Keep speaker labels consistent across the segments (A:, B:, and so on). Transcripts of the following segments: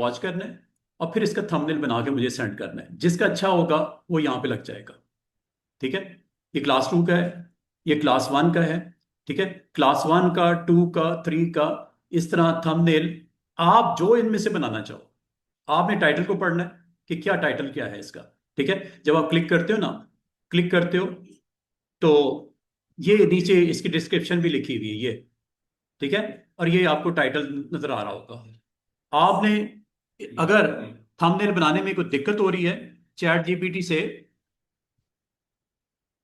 A: Watch करना है और फिर इसका थंबनेल बना के मुझे सेंड करना है। जिसका अच्छा होगा वो यहाँ पे लग जाएगा। ठीक है। ये क्लास 2 का है, ये क्लास 1 का है। ठीक है। क्लास 1 का, 2 का, 3 का, इस तरह थंबनेल आप जो इनमें से बनाना चाहो। आपने टाइटल को पढ़ना है कि क्या टाइटल क्या है इसका। ठीक है। जब आप क्लिक करते हो ना, क्लिक करते हो तो ये नीचे इसकी डिस्क्रिप्शन भी लिखी हुई है ये। ठीक है। और ये आपको टाइटल नजर आ रहा होगा। आपने अगर थंबनेल बनाने में कोई दिक्कत हो रही है, चैट जीपीटी से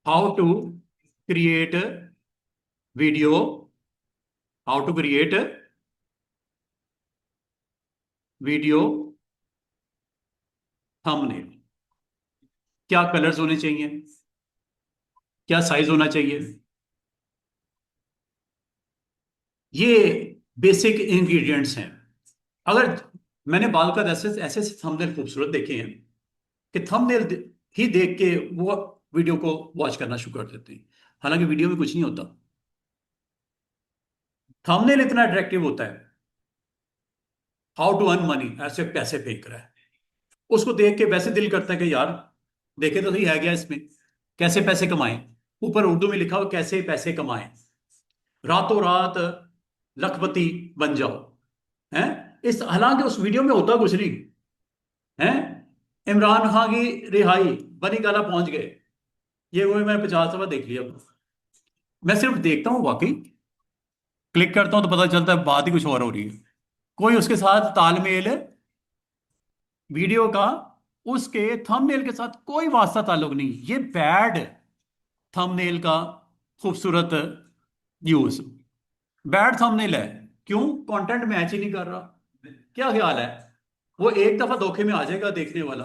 A: how to create video, how to create video thumbnail, क्या कलर्स होने चाहिए, क्या साइज होना चाहिए, ये बेसिक इंग्रेडिएंट्स हैं। अगर मैंने बाल का ऐसे ऐसे थंबनेल खूबसूरत देखे हैं कि थंबनेल ही देख के वो वीडियो को वॉच करना शुरू कर देते हैं। हालांकि वीडियो में कुछ नहीं होता, थंबनेल इतना अट्रैक्टिव होता है। हाउ टू अर्न मनी, ऐसे पैसे फेंक रहा है, उसको देख के वैसे दिल करता है कि यार देखे तो सही है क्या इसमें, कैसे पैसे कमाएं। ऊपर उर्दू में लिखा हो कैसे पैसे कमाएं, रातों रात लखपति बन जाओ। हैं, इस हालांकि उस वीडियो में होता कुछ नहीं है। इमरान खान की रिहाई, बनी गाला पहुंच गए, ये वो मैं 50 दफा देख लिया। मैं सिर्फ देखता हूँ, वाकई क्लिक करता हूँ तो पता चलता है बात ही कुछ और हो रही है। कोई उसके साथ तालमेल वीडियो का उसके थंबनेल के साथ कोई वास्ता ताल्लुक नहीं। ये बैड थंबनेल का खूबसूरत यूज, बैड थंबनेल है। क्यों? कंटेंट मैच ही नहीं कर रहा। क्या ख्याल है? वो एक दफा धोखे में आ जाएगा देखने वाला,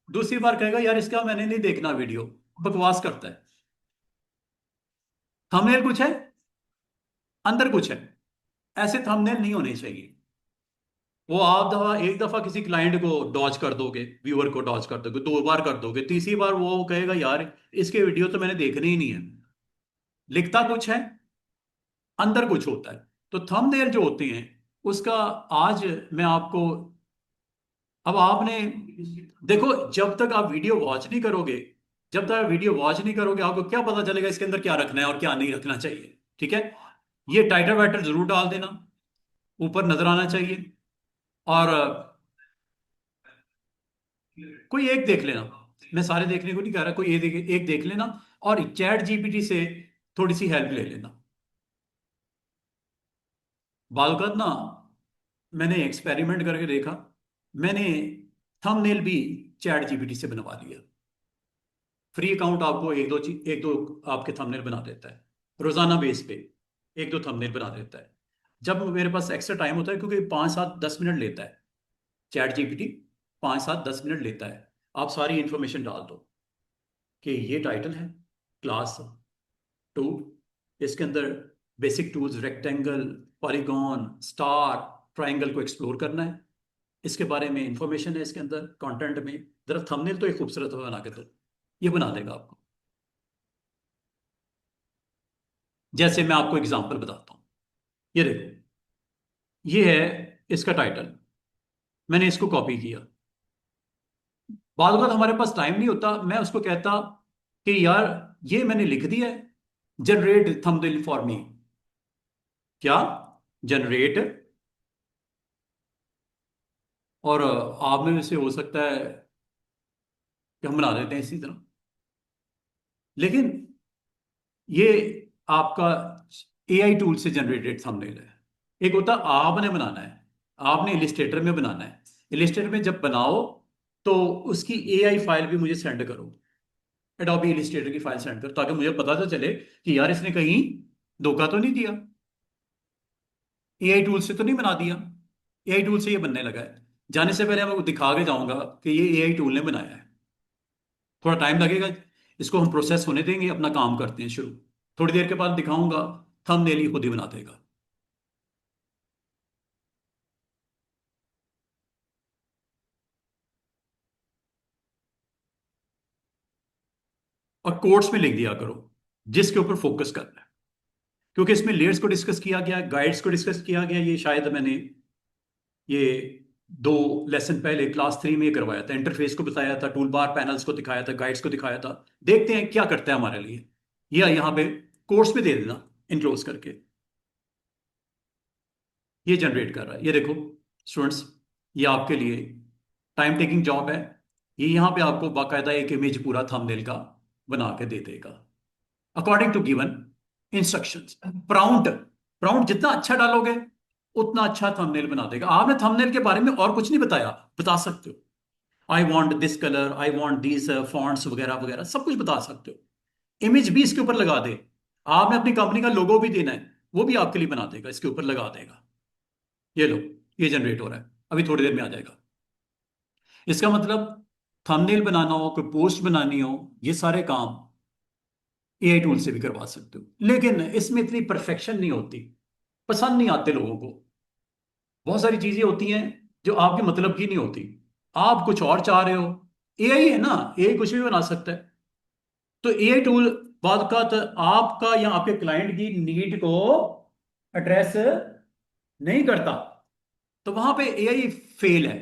A: दूसरी बार कहेगा यार इसका मैंने नहीं देखना वीडियो, बकवास करता है। थंबनेल कुछ है, अंदर कुछ है। ऐसे थंबनेल नहीं होने चाहिए। वो आप दफा एक दफा किसी क्लाइंट को डॉज कर दोगे, व्यूअर को डॉज कर दोगे, 2 बार कर दोगे, तीसरी बार वो कहेगा यार इसके वीडियो तो मैंने देखने ही नहीं है। लिखता कुछ है, अंदर कुछ होता है। तो थंबनेल जो होते हैं उसका आज मैं आपको, अब आपने देखो, जब तक आप वीडियो वॉच नहीं करोगे, जब तक आप वीडियो वॉच नहीं करोगे आपको क्या पता चलेगा इसके अंदर क्या रखना है और क्या नहीं रखना चाहिए। ठीक है। ये टाइटल वाइटल जरूर डाल देना, ऊपर नजर आना चाहिए। और कोई एक देख लेना, मैं सारे देखने को नहीं कह रहा, कोई एक देख लेना और चैट जीपीटी से थोड़ी सी हेल्प ले लेना। बालकत ना, मैंने एक्सपेरिमेंट करके देखा, मैंने थंबनेल भी चैट जीपीटी से बनवा लिया। फ्री अकाउंट आपको एक दो आपके थंबनेल बना देता है, रोजाना बेस पे एक दो थंबनेल बना देता है। जब मेरे पास एक्स्ट्रा टाइम होता है, क्योंकि 5 7 10 मिनट लेता है चैट जीपीटी, 5 7 10 मिनट लेता है। आप सारी इंफॉर्मेशन डाल दो कि ये टाइटल है क्लास 2, इसके अंदर basic tools rectangle, polygon, star, triangle को एक्सप्लोर करना है, इसके बारे में इंफॉर्मेशन है इसके अंदर कंटेंट में। जरा थंबनेल तो एक खूबसूरत बना के दो, ये बना देगा आपको। जैसे मैं आपको एग्जांपल बताता हूँ, ये देखो, ये है इसका टाइटल, मैंने इसको कॉपी किया। बाद वक्त हमारे पास टाइम नहीं होता, मैं उसको कहता कि यार ये मैंने लिख दिया है, जनरेट थंबनेल फॉर मी। क्या? जनरेट। और आप में से हो सकता है कि हम बना देते हैं इसी तरह, लेकिन ये आपका एआई टूल से जनरेटेड थंबनेल है। एक होता है आपने बनाना है, आपने इलिस्ट्रेटर में बनाना है। इलिस्ट्रेटर में जब बनाओ तो उसकी एआई फाइल भी मुझे सेंड करो, एडोबी इलिस्ट्रेटर की फाइल सेंड करो, ताकि मुझे पता तो चले कि यार इसने कहीं धोखा तो नहीं दिया, एआई टूल से तो नहीं बना दिया। एआई टूल से ये बनने लगा है। जाने से पहले मैं आपको दिखा के जाऊंगा कि ये एआई टूल ने बनाया है। थोड़ा टाइम लगेगा, इसको हम प्रोसेस होने देंगे, अपना काम करते हैं शुरू। थोड़ी देर के बाद दिखाऊंगा थंबनेल ही खुद ही बना देगा। और कोट्स में लिख दिया करो जिसके ऊपर फोकस करना है, क्योंकि इसमें लेयर्स को डिस्कस किया गया, गाइड्स को डिस्कस किया गया। ये शायद मैंने ये दो लेसन पहले क्लास 3 में करवाया था, इंटरफेस को बताया था, टूल बार पैनल्स को दिखाया था, गाइड्स को दिखाया था। देखते हैं क्या करता है हमारे लिए। या यहाँ पे कोर्स पे दे देना इनक्लोज करके, ये जनरेट कर रहा है। ये देखो स्टूडेंट्स, ये आपके लिए टाइम टेकिंग जॉब है। ये यहाँ पे आपको बाकायदा एक इमेज पूरा थंबनेल का बना के दे देगा अकॉर्डिंग टू गिवन इंस्ट्रक्शंस। प्राउंट प्राउंट जितना अच्छा डालोगे उतना अच्छा थंबनेल बना देगा। आपने थंबनेल के बारे में और कुछ नहीं बताया, बता सकते हो I want this colour, I want this fonts वगैरह वगैरह, सब कुछ बता सकते हो। इमेज भी इसके ऊपर लगा दे। आपने अपनी कंपनी का लोगो भी देना है, वो भी आपके लिए बना देगा, इसके ऊपर लगा देगा। ये लो, ये जनरेट हो रहा है, अभी थोड़ी देर में आ जाएगा। इसका मतलब थंबनेल बनाना हो, कोई पोस्ट बनानी हो, ये सारे काम एआई टूल से भी करवा सकते हो। लेकिन इसमें इतनी परफेक्शन नहीं होती, पसंद नहीं आते लोगों को। बहुत सारी चीजें होती हैं जो आपके मतलब की नहीं होती, आप कुछ और चाह रहे हो। एआई है ना, एआई कुछ भी बना सकता है। तो एआई टूल बाद का तो आपका या आपके क्लाइंट की नीड को एड्रेस नहीं करता, तो वहां पे एआई फेल है।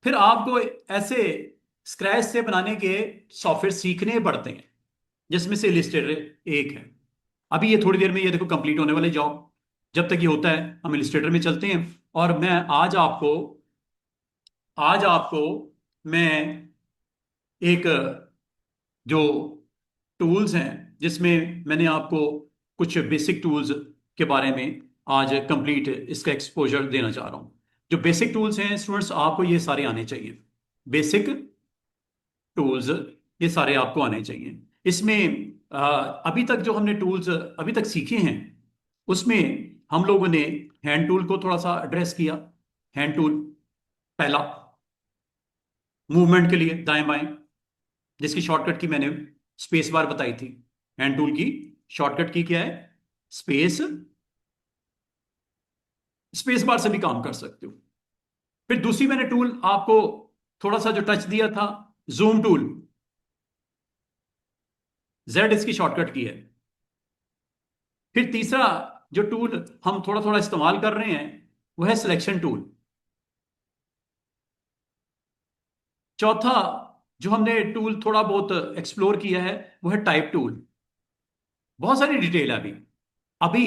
A: फिर आपको ऐसे स्क्रैच से बनाने के सॉफ्टवेयर सीखने पड़ते हैं, जिसमें से इलिस्ट्रेटर एक है। अभी ये थोड़ी देर में ये देखो कंप्लीट होने वाले जॉब। जब तक ये होता है हम इलिस्ट्रेटर में चलते हैं। और मैं आज आपको मैं एक जो टूल्स हैं, जिसमें मैंने आपको कुछ बेसिक टूल्स के बारे में आज कंप्लीट इसका एक्सपोजर देना चाह रहा हूं। जो बेसिक टूल्स हैं स्टूडेंट्स, आपको ये सारे आने चाहिए। बेसिक टूल्स ये सारे आपको आने चाहिए। इसमें अभी तक जो हमने टूल्स अभी तक सीखे हैं, उसमें हम लोगों ने हैंड टूल को थोड़ा सा एड्रेस किया। हैंड टूल पहला, मूवमेंट के लिए दाएं बाएं, जिसकी शॉर्टकट की मैंने स्पेस बार बताई थी। हैंड टूल की शॉर्टकट की क्या है? स्पेस। स्पेस बार से भी काम कर सकते हो। फिर दूसरी मैंने टूल आपको थोड़ा सा जो टच दिया था, जूम टूल, जेड इसकी शॉर्टकट की है। फिर तीसरा जो टूल हम थोड़ा थोड़ा इस्तेमाल कर रहे हैं वो है सिलेक्शन टूल। चौथा जो हमने टूल थोड़ा बहुत एक्सप्लोर किया है वो है टाइप टूल। बहुत सारी डिटेल है अभी। अभी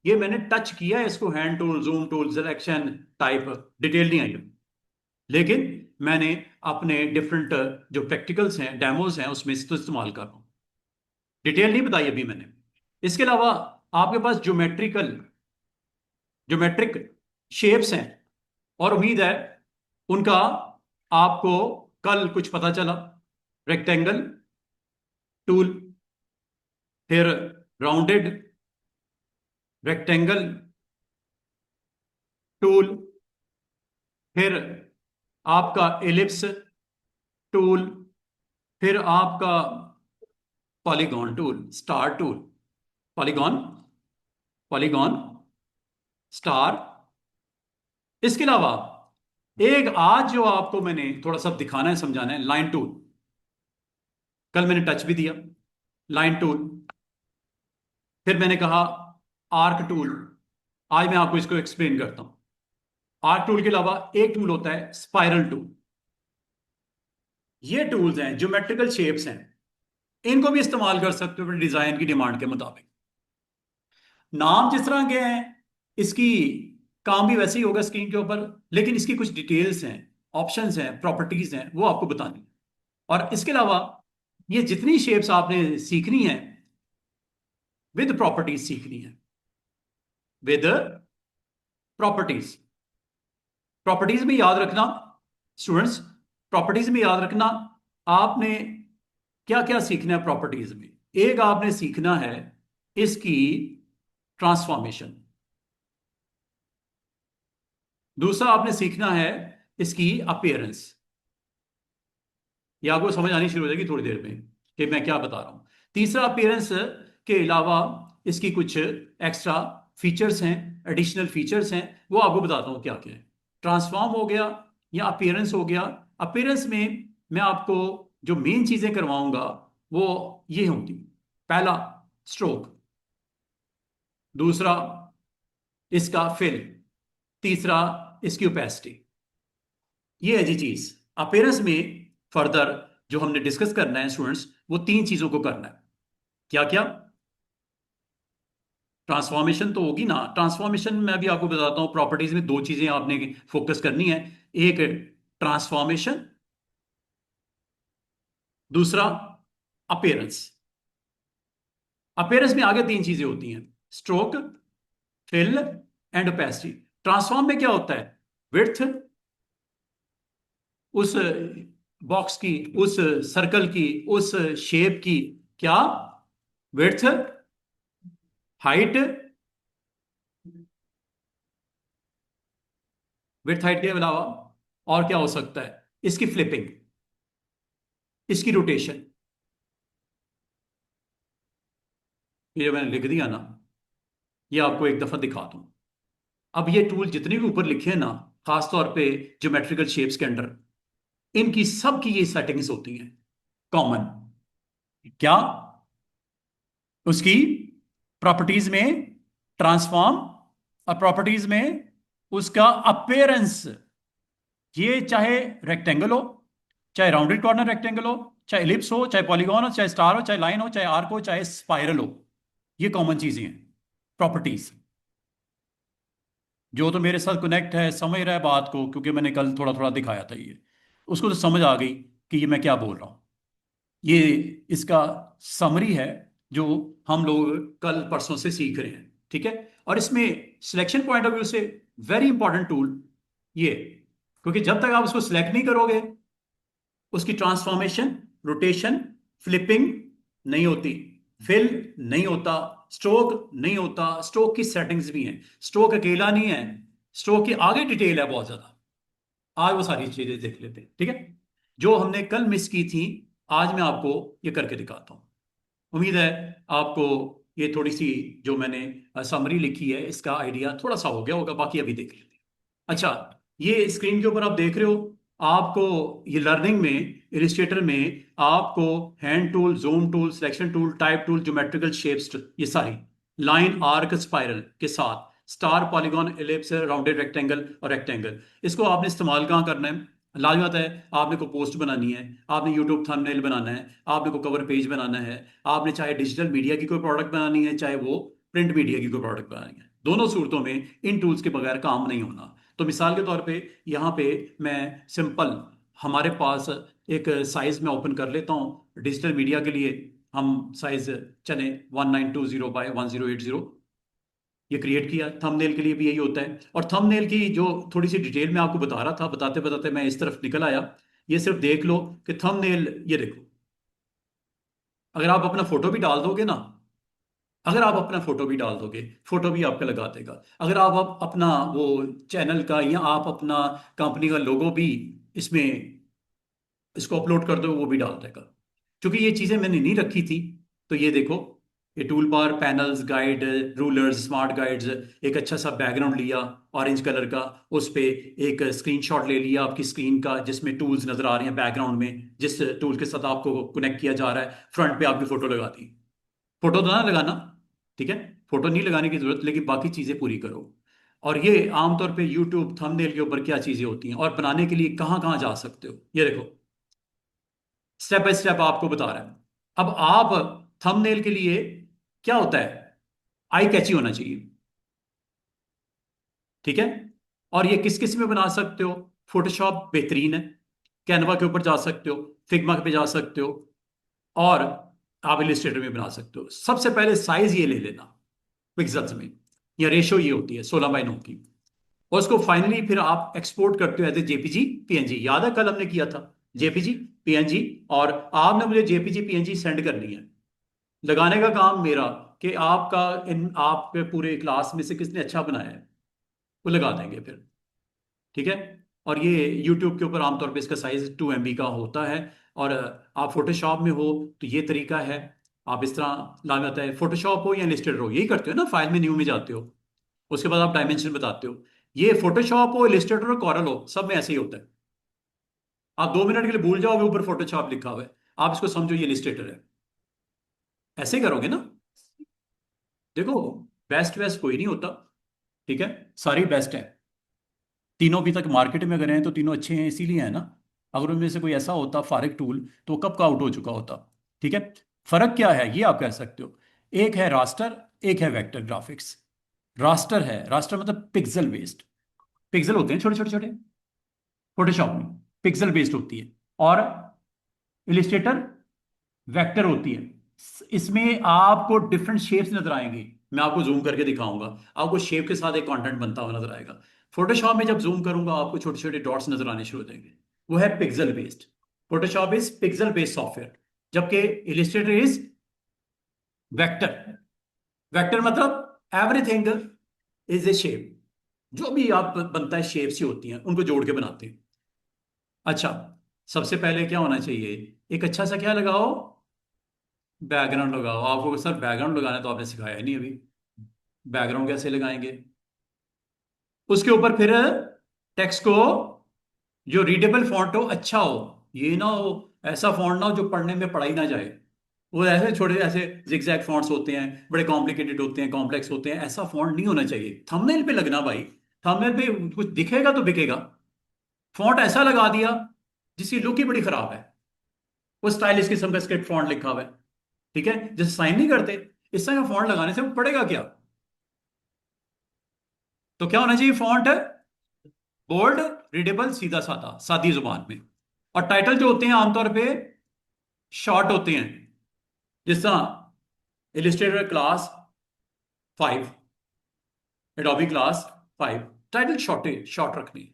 A: ये मैंने टच किया है इसको, hand tool, zoom tool, selection, type, detail नहीं आई है। लेकिन मैंने अपने डिफरेंट जो प्रैक्टिकल्स हैं, डेमोज हैं, उसमें इसको इस्तेमाल कर रहा हूं। डिटेल नहीं बताई अभी मैंने। इसके अलावा आपके पास ज्योमेट्रिक शेप्स हैं, और उम्मीद है उनका आपको कल कुछ पता चला। रेक्टेंगल टूल, फिर राउंडेड रेक्टेंगल टूल, फिर आपका एलिप्स टूल, फिर आपका polygon tool, star tool, polygon, polygon, star. इसके अलावा एक आज जो आपको मैंने थोड़ा सा दिखाना है, समझाना है, लाइन टूल। कल मैंने टच भी दिया, लाइन टूल। फिर मैंने कहा आर्क टूल। आज मैं आपको इसको एक्सप्लेन करता हूं। आर्क टूल के अलावा एक टूल होता है स्पाइरल टूल। ये टूल्स हैं, ज्योमेट्रिकल शेप्स हैं, इनको भी इस्तेमाल कर सकते हो डिजाइन की डिमांड के मुताबिक। नाम जिस तरह के हैं, इसकी काम भी वैसे ही होगा स्क्रीन के ऊपर, लेकिन इसकी कुछ डिटेल्स हैं, ऑप्शंस हैं, प्रॉपर्टीज हैं, वो आपको बतानी। और इसके अलावा ये जितनी शेप्स आपने सीखनी है, विद प्रॉपर्टीज सीखनी है, विद प्रॉपर्टीज। प्रॉपर्टीज में याद रखना स्टूडेंट्स, प्रॉपर्टीज में याद रखना आपने क्या क्या सीखना है प्रॉपर्टीज में। एक आपने सीखना है इसकी ट्रांसफॉर्मेशन। दूसरा आपने सीखना है इसकी अपीयरेंस। ये आपको समझ आनी शुरू हो जाएगी थोड़ी देर में कि मैं क्या बता रहा हूं। तीसरा, अपीयरेंस के अलावा इसकी कुछ एक्स्ट्रा फीचर्स हैं, एडिशनल फीचर्स हैं, वो आपको बताता हूं क्या क्या है। ट्रांसफॉर्म हो गया या अपीयरेंस हो गया। अपीयरेंस में मैं आपको जो मेन चीजें करवाऊंगा वो ये होंगी। पहला, स्ट्रोक। दूसरा, इसका फिल। तीसरा, इसकी ओपेसिटी। ये है जी चीज। अपेयरेंस में फर्दर जो हमने डिस्कस करना है स्टूडेंट्स, वो तीन चीजों को करना है। क्या क्या? ट्रांसफॉर्मेशन तो होगी ना। ट्रांसफॉर्मेशन मैं भी आपको बताता हूँ, प्रॉपर्टीज में दो चीजें आपने फोकस करनी है। एक ट्रांसफॉर्मेशन, दूसरा अपेयरेंस। अपेयरेंस में आगे तीन चीजें होती हैं, stroke, fill and opacity. Transform में क्या होता है? विड्थ, उस बॉक्स की, उस सर्कल की, उस शेप की, क्या विड्थ, हाइट, विड्थ हाइट के अलावा और क्या हो सकता है? इसकी फ्लिपिंग, इसकी रोटेशन। ये जो मैंने लिख दिया ना, ये आपको एक दफा दिखा दूं। अब ये टूल जितने भी ऊपर लिखे हैं ना, खासतौर पे ज्योमेट्रिकल शेप्स के अंडर, इनकी सबकी ये सेटिंग्स होती हैं कॉमन। क्या? उसकी प्रॉपर्टीज में ट्रांसफॉर्म, और प्रॉपर्टीज में उसका अपेयरेंस। ये चाहे रेक्टेंगल हो, चाहे राउंडेड कॉर्नर रेक्टेंगल हो, चाहे एलिप्स हो, चाहे पॉलीगॉन हो, चाहे स्टार हो, चाहे लाइन हो, चाहे आर्क हो, चाहे स्पाइरल हो, ये कॉमन चीजें हैं, प्रॉपर्टीज। जो तो मेरे साथ कनेक्ट है, समझ रहा है बात को, क्योंकि मैंने कल थोड़ा थोड़ा दिखाया था ये, उसको तो समझ आ गई कि ये मैं क्या बोल रहा हूं। ये इसका समरी है जो हम लोग कल परसों से सीख रहे हैं, ठीक है। और इसमें सिलेक्शन पॉइंट ऑफ व्यू से वेरी इंपॉर्टेंट टूल ये, क्योंकि जब तक आप उसको सिलेक्ट नहीं करोगे, उसकी ट्रांसफॉर्मेशन, रोटेशन, फ्लिपिंग नहीं होती, फिल नहीं होता, स्ट्रोक नहीं होता। स्ट्रोक की सेटिंग्स भी हैं, स्ट्रोक अकेला नहीं है, स्ट्रोक की आगे डिटेल है बहुत ज्यादा। आज वो सारी चीजें देख लेते हैं, ठीक है। जो हमने कल मिस की थी, आज मैं आपको ये करके दिखाता हूं। उम्मीद है आपको ये थोड़ी सी जो मैंने समरी लिखी है, इसका आइडिया थोड़ा सा हो गया होगा। बाकी अभी देख लेते हैं। अच्छा, ये स्क्रीन के ऊपर आप देख रहे हो, आपको ये लर्निंग में, इलिस्ट्रेटर में आपको hand tool, zone tool, selection tool, type tool, geometrical shapes, ये सारी लाइन, आर्क, स्पाइरल के साथ star, polygon, ellipse, rounded rectangle और रेक्टेंगल, इसको आपने इस्तेमाल कहाँ करना है? लाजमी बात है, आपने को पोस्ट बनानी है, आपने यूट्यूब थंबनेल बनाना है, आपने को कवर पेज बनाना है, आपने चाहे डिजिटल मीडिया की कोई प्रोडक्ट बनानी है, चाहे वो प्रिंट मीडिया की कोई प्रोडक्ट बनानी है, दोनों सूरतों में इन टूल्स के बगैर काम नहीं होना। तो मिसाल के तौर पे यहाँ पे मैं सिंपल, हमारे पास एक साइज में ओपन कर लेता हूँ डिजिटल मीडिया के लिए। हम साइज चले 1920 बाय 1080, ये क्रिएट किया। थंबनेल के लिए भी यही होता है। और थंबनेल की जो थोड़ी सी डिटेल में आपको बता रहा था, बताते बताते मैं इस तरफ निकल आया। ये सिर्फ देख लो कि थंबनेल, ये देखो, अगर आप अपना फोटो भी डाल दोगे ना, अगर आप अपना फोटो भी डाल दोगे, फोटो भी आपका लगा देगा। अगर आप अपना वो चैनल का या आप अपना कंपनी का लोगो भी इसमें इसको अपलोड कर दो, वो भी डाल देगा। क्योंकि ये चीजें मैंने नहीं रखी थी। तो ये देखो, ये tool bar, panels, guide, rulers, smart guides, एक अच्छा सा बैकग्राउंड लिया ऑरेंज कलर का, उस पे एक स्क्रीनशॉट ले लिया आपकी स्क्रीन का, जिसमें टूल्स नजर आ रहे हैं बैकग्राउंड में, जिस टूल के साथ आपको कनेक्ट किया जा रहा है, फ्रंट पे आपकी फोटो लगा दी। फोटो तो ना लगाना, ठीक है, फोटो नहीं लगाने की जरूरत, लेकिन बाकी चीजें पूरी करो। और ये आमतौर पे यूट्यूब थंबनेल के ऊपर क्या चीजें होती हैं और बनाने के लिए कहाँ कहाँ जा सकते हो, ये देखो, स्टेप बाय स्टेप आपको बता रहा है। अब आप थंबनेल के लिए क्या होता है, आई कैची होना चाहिए, ठीक है। और ये किस किस में बना सकते हो? फोटोशॉप बेहतरीन है, कैनवा के ऊपर जा सकते हो, फिग्मा पे जा सकते हो, और आप इलिस्ट्रेटर में बना सकते हो। सबसे पहले साइज ये ले लेना पिक्सल्स में, या रेशो ये होती है 16:9 की। और उसको फाइनली फिर आप एक्सपोर्ट करते हो एज ए जेपीजी पीएनजी। याद है कल हमने किया था जेपीजी पीएनजी, और आपने मुझे जेपीजी पीएनजी सेंड करनी है। लगाने का काम मेरा, कि आपका इन आपके पूरे क्लास में से किसने अच्छा बनाया है, वो लगा देंगे फिर, ठीक है। और ये यूट्यूब के ऊपर आमतौर पे इसका साइज 2 MB का होता है। और आप फोटोशॉप में हो तो ये तरीका है, आप इस तरह लगाते हैं। फोटोशॉप हो या इलिस्ट्रेटर हो, यही करते हो ना, फाइल में न्यू में जाते हो, उसके बाद आप डायमेंशन बताते हो। ये फोटोशॉप हो, इलिस्ट्रेटर हो, कॉरल हो, सब में ऐसे ही होता है। आप 2 मिनट के लिए भूल जाओगे ऊपर फोटोशॉप लिखा हुआ है, आप इसको समझो ये इलिस्ट्रेटर है, ऐसे ही करोगे ना। देखो, बेस्ट वेस्ट कोई नहीं होता, ठीक है, सारी बेस्ट है। तीनों अभी तक मार्केट में अगर हैं तो तीनों अच्छे हैं, इसीलिए है ना। अगर उनमें से कोई ऐसा होता फारिक टूल तो वो कब का आउट हो चुका होता। ठीक है। फर्क क्या है ये आप कह सकते हो। एक है रास्टर, एक है वेक्टर ग्राफिक्स। रास्टर है, रास्टर मतलब पिक्सल बेस्ड। पिक्सल होते हैं छोटे छोटे छोटे, फोटोशॉप में पिक्सल बेस्ड होती है। और इलिस्ट्रेटर वेक्टर होती है। इसमें आपको डिफरेंट शेप्स नजर आएंगी। मैं आपको जूम करके दिखाऊंगा, आपको शेप के साथ एक कंटेंट बनता हुआ नजर आएगा। फोटोशॉप में जब जूम करूंगा आपको छोटे छोटे डॉट्स नजर आने शुरू हो जाएंगे। वो है pixel based. Photoshop is pixel based software, जबकि इलिस्ट्रेटर इज वेक्टर। वेक्टर मतलब एवरीथिंग इज ए शेप। जो भी आप बनता है शेप्स ही होती हैं, उनको जोड़ के बनाते हैं। अच्छा, सबसे पहले क्या होना चाहिए, एक अच्छा सा क्या लगाओ, बैकग्राउंड लगाओ। आपको सर बैकग्राउंड लगाना तो आपने सिखाया ही नहीं अभी। बैकग्राउंड कैसे लगाएंगे? उसके ऊपर फिर टेक्स्ट को जो रीडेबल फॉन्ट हो, अच्छा हो। ये ना हो ऐसा फॉन्ट ना हो जो पढ़ने में पढ़ाई ना जाए। वो ऐसे छोटे ऐसे जिगजैग फॉन्ट्स होते हैं, बड़े कॉम्प्लिकेटेड होते हैं, कॉम्प्लेक्स होते हैं। ऐसा फॉन्ट नहीं होना चाहिए थंबनेल पे लगना भाई। थंबनेल पे कुछ दिखेगा तो बिकेगा। फॉन्ट ऐसा लगा दिया जिसकी लुक ही बड़ी खराब है। वो स्टाइलिश किस्म का स्क्रिप्ट फॉन्ट लिखा हुआ है। ठीक है, जैसे साइन नहीं करते, इस तरह का फॉन्ट लगाने से वो पड़ेगा क्या? तो क्या होना चाहिए फॉन्ट? बोल्ड, रीडेबल, सीधा साधा, सादी जुबान में। और टाइटल जो होते हैं आमतौर पे शॉर्ट होते हैं। जिस तरह Illustrator class 5, Adobe class 5, title short रखनी।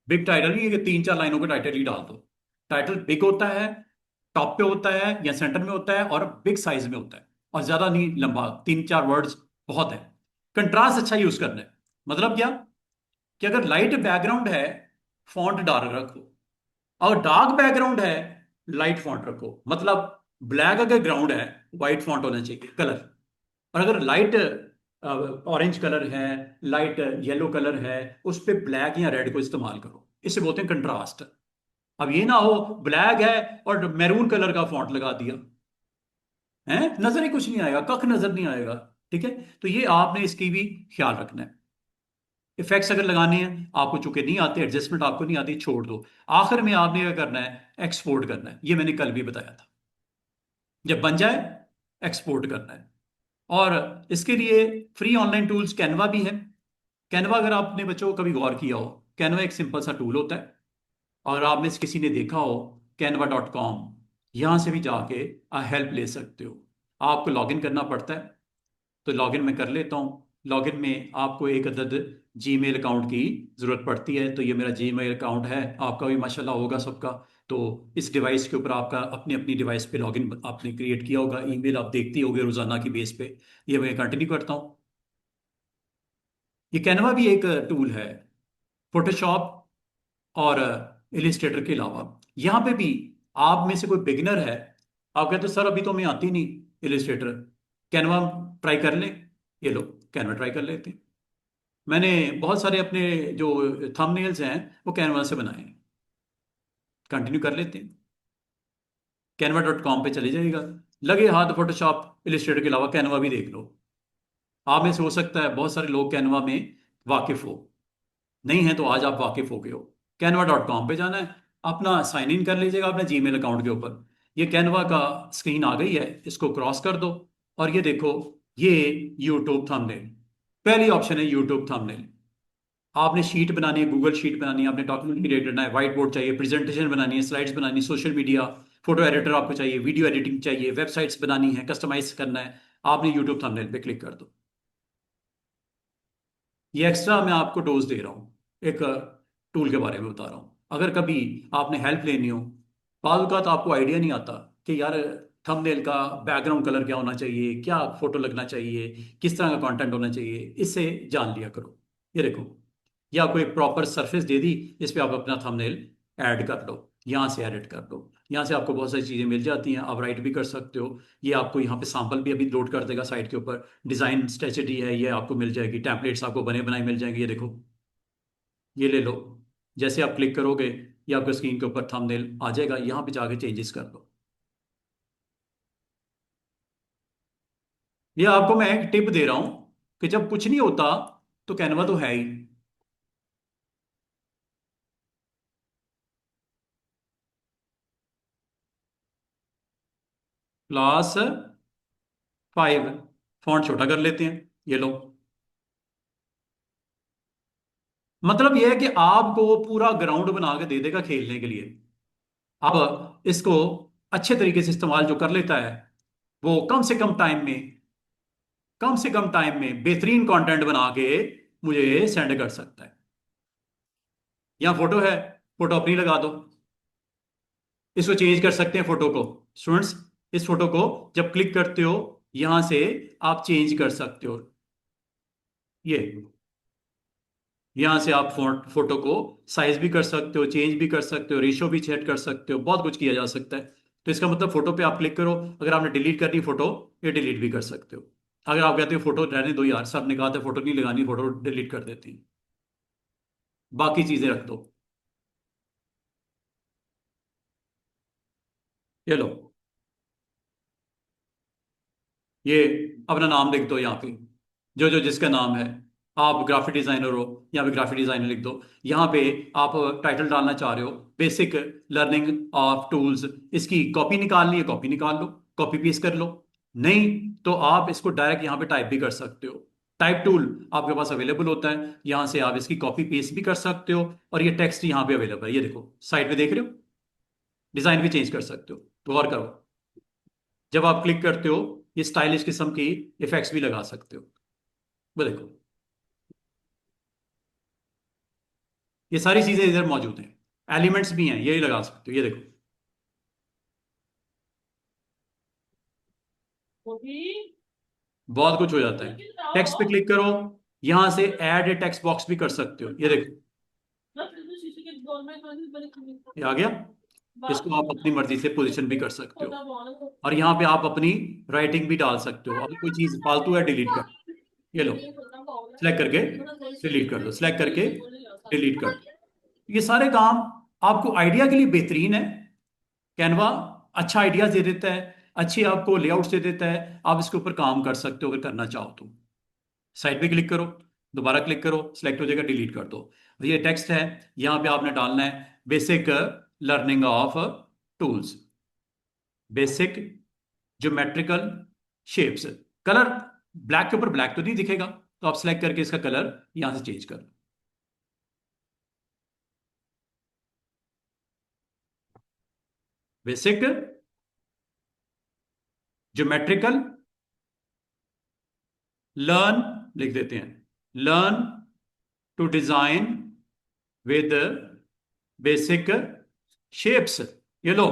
A: बिग टाइटल नहीं है कि 3 4 लाइनों का टाइटल ही डाल दो। टाइटल बिग होता है, टॉप पे होता है या सेंटर में होता है, और बिग साइज में होता है। और ज्यादा नहीं लंबा, 3 4 वर्ड्स बहुत है। कंट्रास्ट अच्छा यूज करना है। मतलब क्या, कि अगर लाइट बैकग्राउंड है, फॉन्ट डार्क रखो। और डार्क बैकग्राउंड है, लाइट फॉन्ट रखो। मतलब ब्लैक अगर ग्राउंड है, व्हाइट फॉन्ट होना चाहिए कलर। और अगर लाइट ऑरेंज कलर है, लाइट येलो कलर है, उस पे ब्लैक या रेड को इस्तेमाल करो। इसे बोलते हैं कंट्रास्ट। अब ये ना हो ब्लैक है और मैरून कलर का फॉन्ट लगा दिया, है नजर ही कुछ नहीं आएगा, कख नजर नहीं आएगा। ठीक है। तो ये आपने इसकी भी ख्याल रखना है। इफेक्ट्स अगर लगाने हैं आपको, चूंकि नहीं आते, एडजस्टमेंट आपको नहीं आती, छोड़ दो। आखिर में आपने क्या करना है, एक्सपोर्ट करना है। ये मैंने कल भी बताया था। जब बन जाए एक्सपोर्ट करना है। और इसके लिए फ्री ऑनलाइन टूल्स कैनवा भी है। कैनवा अगर आपने बच्चों को कभी गौर किया हो, कैनवा एक सिंपल सा टूल होता है। और आप में से किसी ने देखा हो canva.com, यहां से भी जाके हेल्प ले सकते हो। आपको लॉगिन करना पड़ता है, तो लॉगिन मैं कर लेता हूँ। लॉगिन में आपको एक अदद जीमेल अकाउंट की ज़रूरत पड़ती है। तो ये मेरा जीमेल अकाउंट है, आपका भी माशाल्लाह होगा सबका। तो इस डिवाइस के ऊपर आपका अपनी अपनी डिवाइस पे लॉगिन आपने क्रिएट किया होगा, ईमेल आप देखते ही होगे रोज़ाना की बेस पे। ये मैं कंटिन्यू करता हूँ। ये कैनवा भी एक टूल है फोटोशॉप और इलिस्ट्रेटर के अलावा। यहाँ पे भी आप में से कोई बिगिनर है, आप कहते हो सर अभी तो हमें आती नहीं इलिस्ट्रेटर, कैनवा ट्राई कर लें। ये लो, कैनवा ट्राई कर लेते हैं। मैंने बहुत सारे अपने जो थंबनेल्स हैं वो कैनवा से बनाए हैं। कंटिन्यू कर लेते हैं। canva.com पे चले जाइएगा। लगे हाथ फोटोशॉप इलिस्ट्रेटर के अलावा कैनवा भी देख लो। आप में से हो सकता है बहुत सारे लोग कैनवा में वाकिफ हो, नहीं है तो आज आप वाकिफ हो गए हो। canva.com पे जाना है, अपना साइन इन कर लीजिएगा अपने जीमेल अकाउंट के ऊपर। ये कैनवा का स्क्रीन आ गई है, इसको क्रॉस कर दो। और ये देखो, ये यूट्यूब थंबनेल। पहली ऑप्शन है यूट्यूब थंबनेल। आपने शीट बनानी है, गूगल शीट बनानी है, आपने डॉक्यूमेंट क्रिएट करना है, व्हाइट बोर्ड चाहिए, प्रेजेंटेशन बनानी है, स्लाइड्स बनानी है, सोशल मीडिया, फोटो एडिटर आपको चाहिए, वीडियो एडिटिंग चाहिए, वेबसाइट्स बनानी है, कस्टमाइज करना है। आपने यूट्यूब थंबनेल पे क्लिक कर दो। ये एक्स्ट्रा मैं आपको डोज दे रहा हूँ, एक टूल के बारे में बता रहा हूँ। अगर कभी आपने हेल्प लेनी हो, बाज़ का तो आपको आइडिया नहीं आता कि यार थंबनेल का बैकग्राउंड कलर क्या होना चाहिए, क्या फोटो लगना चाहिए, किस तरह का कंटेंट होना चाहिए, इससे जान लिया करो। ये देखो, ये आपको एक प्रॉपर सरफेस दे दी, इस पे आप अपना थंबनेल ऐड कर लो। यहाँ से एडिट कर लो। यहाँ से आपको बहुत सारी चीज़ें मिल जाती हैं, आप राइट भी कर सकते हो। ये आपको यहाँ पे सैंपल भी अभी लोड कर देगा साइट के ऊपर। डिज़ाइन स्ट्रेटजी है, ये आपको मिल जाएगी। टेम्पलेट्स आपको बने बनाए मिल जाएंगे। ये देखो, ये ले लो। जैसे आप क्लिक करोगे, ये आपको स्क्रीन के ऊपर थंबनेल आ जाएगा, यहाँ पे जाके चेंजेस कर दो। ये आपको मैं एक टिप दे रहा हूँ कि जब कुछ नहीं होता तो कैनवा तो है ही। +5। फॉन्ट छोटा कर लेते हैं, ये लो। मतलब यह है कि आपको पूरा ग्राउंड बना के दे देगा खेलने के लिए। अब इसको अच्छे तरीके से इस्तेमाल जो कर लेता है, वो कम से कम टाइम में बेहतरीन कंटेंट बना के मुझे सेंड कर सकता है। यहाँ फोटो है, फोटो अपनी लगा दो। इसको चेंज कर सकते हैं फोटो को। स्टूडेंट्स, इस फोटो को जब क्लिक करते हो, यहां से आप चेंज कर सकते हो। ये यहां से आप फोटो को साइज भी कर सकते हो, चेंज भी कर सकते हो, रेशो भी सेट कर सकते हो, बहुत कुछ किया जा सकता है। तो इसका मतलब फोटो पे आप क्लिक करो, अगर आपने डिलीट करनी फोटो, ये डिलीट भी कर सकते हो। अगर आप कहते हो फोटो रहने दो यार, सर ने कहा था फोटो नहीं लगानी, फोटो डिलीट कर देते हैं, बाकी चीजें रख दो। ये लो, ये अपना नाम लिख दो यहाँ पे, जो जो जिसका नाम है। आप ग्राफिक डिजाइनर हो, यहाँ पे ग्राफिक डिजाइनर लिख दो। यहाँ पे आप टाइटल डालना चाह रहे हो, बेसिक लर्निंग ऑफ टूल्स, इसकी कॉपी निकालनी है, कॉपी निकाल लो, कॉपी पेस्ट कर लो। नहीं तो आप इसको डायरेक्ट यहाँ पे टाइप भी कर सकते हो। टाइप टूल आपके पास अवेलेबल होता है, यहाँ से आप इसकी कॉपी पेस्ट भी कर सकते हो। और ये टेक्स्ट यहाँ पे अवेलेबल है, ये देखो साइड पे देख रहे हो, डिजाइन भी चेंज कर सकते हो। तो गौर करो, जब आप क्लिक करते हो, ये स्टाइलिश किस्म की इफेक्ट्स भी लगा सकते हो। वो देखो, ये सारी चीजें इधर मौजूद हैं, एलिमेंट्स भी हैं, ये लगा सकते हो। ये देखो, बहुत कुछ हो जाता है। टेक्स्ट पे क्लिक करो, यहां से ऐड ए टेक्स्ट बॉक्स भी कर सकते हो। ये देखो, ये आ गया। इसको आप अपनी मर्जी से पोजीशन भी कर सकते हो, और यहाँ पे आप अपनी राइटिंग भी डाल सकते हो। अगर कोई चीज फालतू है, डिलीट कर, ये लो, सिलेक्ट करके डिलीट कर दो, सिलेक्ट करके डिलीट कर दो। ये सारे काम आपको आइडिया के लिए बेहतरीन है। कैनवा अच्छा आइडिया दे देता है, अच्छी आपको लेआउट दे देता है। आप इसके ऊपर काम कर सकते हो अगर करना चाहो तो। साइड पे क्लिक करो, दोबारा क्लिक करो, सिलेक्ट हो जाएगा, डिलीट कर दो। और ये टेक्स्ट है, यहाँ पे आपने डालना है basic learning of tools, basic geometrical shapes. Colour black के ऊपर ब्लैक तो नहीं दिखेगा, तो आप सिलेक्ट करके इसका कलर यहां से चेंज कर लो। बेसिक ज्योमेट्रिकल लर्न लिख देते हैं, learn to design with basic shapes. ये लो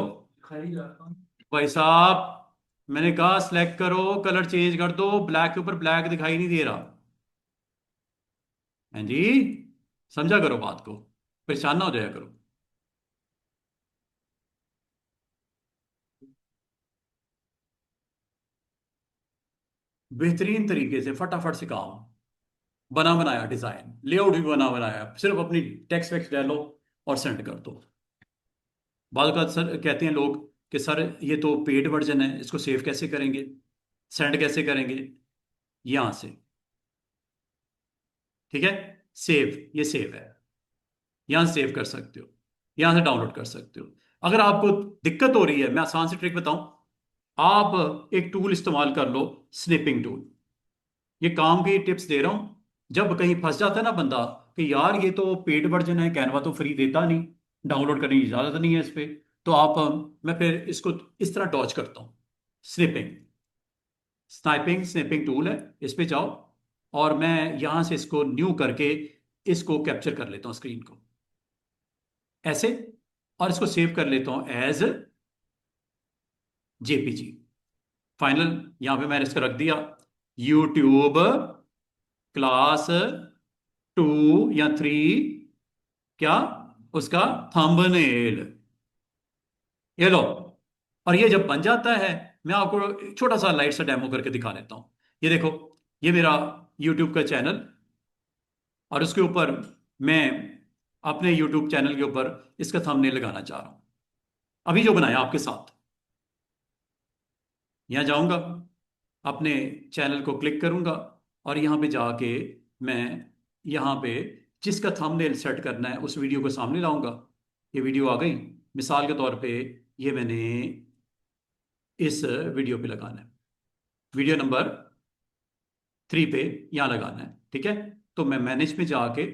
A: भाई साहब, मैंने कहा सिलेक्ट करो, कलर चेंज कर दो, ब्लैक के ऊपर ब्लैक दिखाई नहीं दे रहा। हैं जी, समझा करो बात को, परेशान ना हो जाया करो। बेहतरीन तरीके से फटाफट से काम, बना बनाया डिजाइन, लेआउट भी बना बनाया, सिर्फ अपनी टेक्स्ट वेक्स्ट ले लो और सेंड कर दो। बाद का सर कहते हैं लोग कि सर ये तो पेड वर्जन है, इसको सेव कैसे करेंगे, सेंड कैसे करेंगे? यहां से, ठीक है, सेव, ये सेव है, यहां से सेव कर सकते हो, यहां से डाउनलोड कर सकते हो। अगर आपको दिक्कत हो रही है, मैं आसान सी ट्रिक बताऊं, आप एक टूल इस्तेमाल कर लो, स्निपिंग टूल। ये काम की टिप्स दे रहा हूं। जब कहीं फंस जाता है ना बंदा कि यार ये तो पेड वर्जन है, कैनवा तो फ्री देता नहीं, डाउनलोड करने की इजाजत नहीं है इस पे, तो आप मैं फिर इसको इस तरह डॉच करता हूँ। स्निपिंग, स्निपिंग टूल है, इस पे जाओ, और मैं यहां से इसको न्यू करके इसको कैप्चर कर लेता हूँ स्क्रीन को, ऐसे, और इसको सेव कर लेता हूँ एज जेपीजी। फाइनल, यहां पे मैंने इसको रख दिया, यूट्यूब क्लास 2 या 3, क्या उसका थंबनेल। ये लो, और ये जब बन जाता है, मैं आपको एक छोटा सा लाइट सा डेमो करके दिखा देता हूं। ये देखो, ये मेरा यूट्यूब का चैनल, और उसके ऊपर मैं अपने यूट्यूब चैनल के ऊपर इसका थंबनेल लगाना चाह रहा हूं, अभी जो बनाया आपके साथ। यहाँ जाऊंगा, अपने चैनल को क्लिक करूंगा, और यहाँ पे जाके मैं यहाँ पे जिसका थंबनेल सेट करना है उस वीडियो को सामने लाऊंगा। ये वीडियो आ गई, मिसाल के तौर पे ये मैंने इस वीडियो पे लगाना है, वीडियो नंबर 3 पे यहाँ लगाना है। ठीक है, तो मैं मैनेज में जाके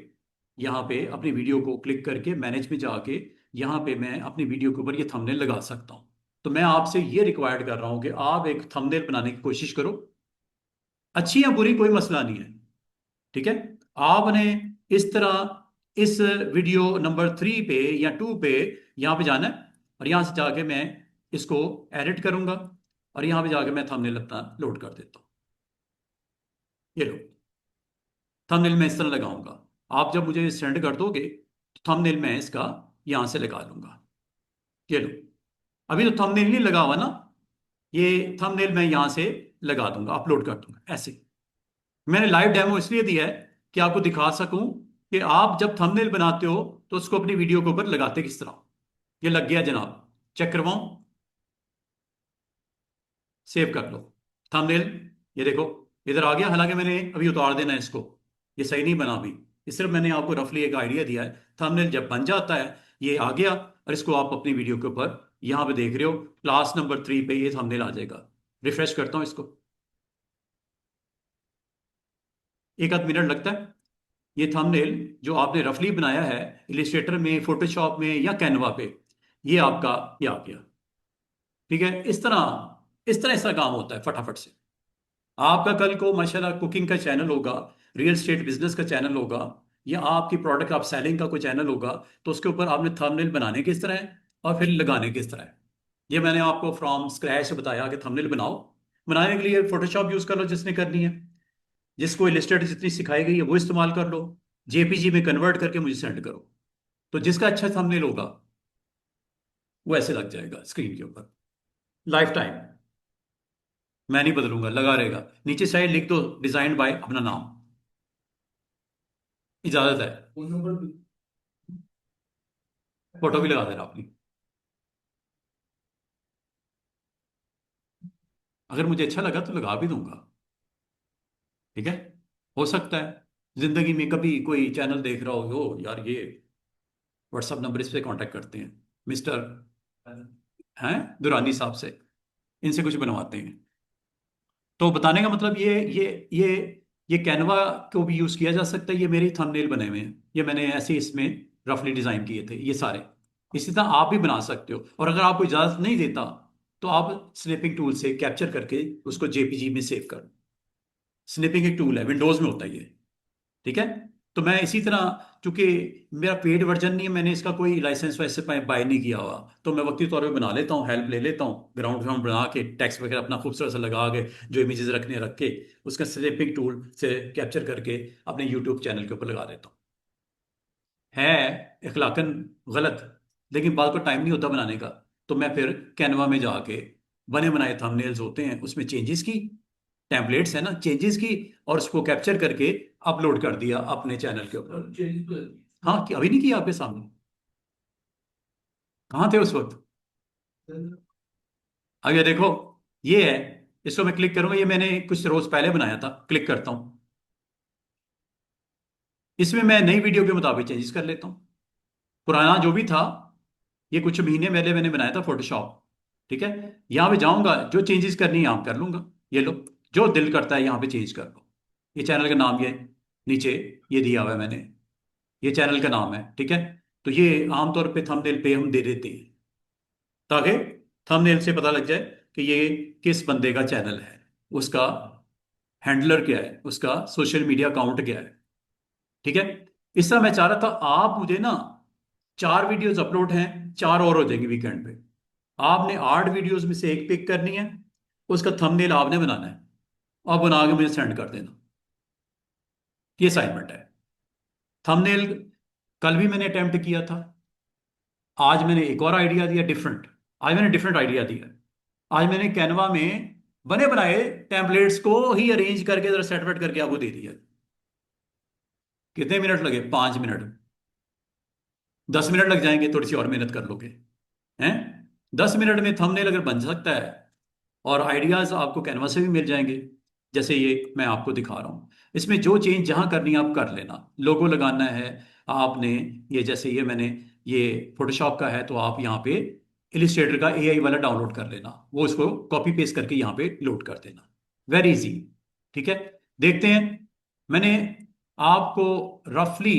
A: यहाँ पे अपनी वीडियो को क्लिक करके मैनेज में जाके यहाँ पे मैं अपनी वीडियो के ऊपर ये थंबनेल लगा सकता हूँ। तो मैं आपसे ये रिक्वायर्ड कर रहा हूँ कि आप एक थंबनेल बनाने की कोशिश करो, अच्छी या बुरी कोई मसला नहीं है। ठीक है, आपने इस तरह इस वीडियो नंबर 3 पे या 2 पे यहाँ पे जाना है और यहाँ से जाके मैं इसको एडिट करूंगा और यहाँ पे जाके मैं थंबनेल अपना लोड कर देता हूँ। ये लो, थंबनेल मैं इस तरह लगाऊंगा। आप जब मुझे सेंड कर दोगे तो थंबनेल मैं इसका यहाँ से लगा लूंगा। ये लो, अभी तो थंबनेल नहीं लगा हुआ ना, ये थंबनेल मैं यहाँ से लगा दूंगा, अपलोड कर दूंगा ऐसे। मैंने लाइव डेमो इसलिए दिया है कि आपको दिखा सकूं कि आप जब थंबनेल बनाते हो तो उसको अपनी वीडियो के ऊपर लगाते किस तरह। ये लग गया जनाब, चेक करवाऊं, सेव कर लो थंबनेल। ये देखो इधर आ गया, हालांकि मैंने अभी उतार देना है इसको, ये सही नहीं बना अभी। ये सिर्फ मैंने आपको रफली एक आइडिया दिया है। थंबनेल जब बन जाता है ये आ गया और इसको आप अपनी वीडियो के ऊपर यहाँ पे देख रहे हो, क्लास नंबर 3 पे ये थंबनेल आ जाएगा। रिफ्रेश करता हूँ इसको, एक आध मिनट लगता है। ये थंबनेल जो आपने रफली बनाया है इलिस्ट्रेटर में, फोटोशॉप में या कैनवा पे, ये आपका ये आ गया। ठीक है, इस तरह इसका काम होता है फटाफट से। आपका कल को माशाल्लाह कुकिंग का चैनल होगा, रियल स्टेट बिजनेस का चैनल होगा, या आपकी प्रोडक्ट आप सेलिंग का कोई चैनल होगा, तो उसके ऊपर आपने थंबनेल बनाने किस तरह है और फिर लगाने किस तरह है, ये मैंने आपको फ्रॉम स्क्रैच बताया कि थंबनेल बनाओ। बनाने के लिए फोटोशॉप यूज कर लो जिसने करनी है, जिसको इलिस्ट्रेटर जितनी सिखाई गई है वो इस्तेमाल कर लो, जेपीजी में कन्वर्ट करके मुझे सेंड करो। तो जिसका अच्छा थंबनेल होगा वो ऐसे लग जाएगा स्क्रीन के ऊपर, लाइफ टाइम। मैं नहीं बदलूंगा, लगा रहेगा। नीचे साइड लिख दो डिजाइन बाय अपना नाम, इजाजत है। फोटो भी लगा देना अपनी, अगर मुझे अच्छा लगा तो लगा भी दूंगा। ठीक है, हो सकता है जिंदगी में कभी कोई चैनल देख रहा हो यार, ये व्हाट्सअप नंबर इस पे कांटेक्ट करते हैं मिस्टर हैं दुरानी साहब से, इनसे कुछ बनवाते हैं। तो बताने का मतलब ये कैनवा को भी यूज किया जा सकता है। ये मेरे थंबनेल बने हुए हैं, ये मैंने ऐसे इसमें रफली डिजाइन किए थे ये सारे। इसी तरह आप भी बना सकते हो, और अगर आपको इजाजत नहीं देता तो आप स्नैपिंग टूल से कैप्चर करके उसको जेपीजी में सेव कर। स्नैपिंग एक टूल है, विंडोज में होता है ये। ठीक है, तो मैं इसी तरह, चूंकि मेरा पेड वर्जन नहीं है, मैंने इसका कोई लाइसेंस वैसे बाय नहीं किया हुआ, तो मैं वक्ती तौर पे बना लेता हूँ, हेल्प ले लेता हूँ, ग्राउंड फ्राउंड बना के टेक्स्ट वगैरह अपना खूबसूरत सा लगा के, जो इमेजेस रखने रख के उसका स्नैपिंग टूल से कैप्चर करके अपने यूट्यूब चैनल के ऊपर लगा देता हूँ। है इखलाकन गलत, लेकिन बात को टाइम नहीं होता बनाने का, तो मैं फिर कैनवा में जाके बने बनाए थंबनेल्स होते हैं उसमें चेंजेस की, टेम्पलेट्स है ना, चेंजेस की, और उसको कैप्चर करके अपलोड कर दिया अपने चैनल के ऊपर। हाँ, कि अभी नहीं किया आपके सामने, कहाँ थे उस वक्त। अब ये देखो, ये है, इसको मैं क्लिक करूंगा, ये मैंने कुछ रोज पहले बनाया था, क्लिक करता हूं, इसमें मैं नई वीडियो के मुताबिक चेंजेस कर लेता हूँ। पुराना जो भी था, ये कुछ महीने पहले मैंने बनाया था फोटोशॉप। ठीक है, यहाँ पे जाऊंगा, जो चेंजेस करनी है यहाँ कर लूंगा। ये लो, जो दिल करता है यहाँ पे चेंज कर लो। ये चैनल का नाम, ये नीचे ये दिया हुआ है मैंने, ये चैनल का नाम है। ठीक है, तो ये आमतौर पे थंबनेल पे हम दे देते हैं ताकि थंबनेल से पता लग जाए कि ये किस बंदे का चैनल है, उसका हैंडलर क्या है, उसका सोशल मीडिया अकाउंट क्या है। ठीक है, इस तरह मैं चाह रहा था, आप मुझे ना 4 वीडियोस अपलोड हैं, 4 और हो जाएंगे वीकेंड पे। आपने 8 वीडियोस में से एक पिक करनी है, उसका थंबनेल आपने बनाना है और बना के मुझे सेंड कर देना। ये असाइनमेंट है। थंबनेल कल भी मैंने अटेम्प्ट किया था, आज मैंने एक और आइडिया दिया डिफरेंट। आज मैंने डिफरेंट आइडिया दिया, आज मैंने कैनवा में बने बनाए टेम्पलेट्स को ही अरेंज करके जरा सेट वेट करके आपको दे दिया। कितने मिनट लगे? 5 मिनट। 10 मिनट लग जाएंगे, थोड़ी सी और मेहनत कर लोगे हैं। 10 मिनट में थंबनेल अगर बन सकता है, और आइडियाज आपको कैनवा से भी मिल जाएंगे, जैसे ये मैं आपको दिखा रहा हूँ। इसमें जो चेंज जहां करनी है आप कर लेना। लोगो लगाना है आपने, ये जैसे ये मैंने, ये फोटोशॉप का है तो आप यहाँ पे इलिस्ट्रेटर का एआई वाला डाउनलोड कर लेना, वो इसको कॉपी पेस्ट करके यहाँ पे लोड कर देना, वेरी इजी। ठीक है, देखते हैं। मैंने आपको रफली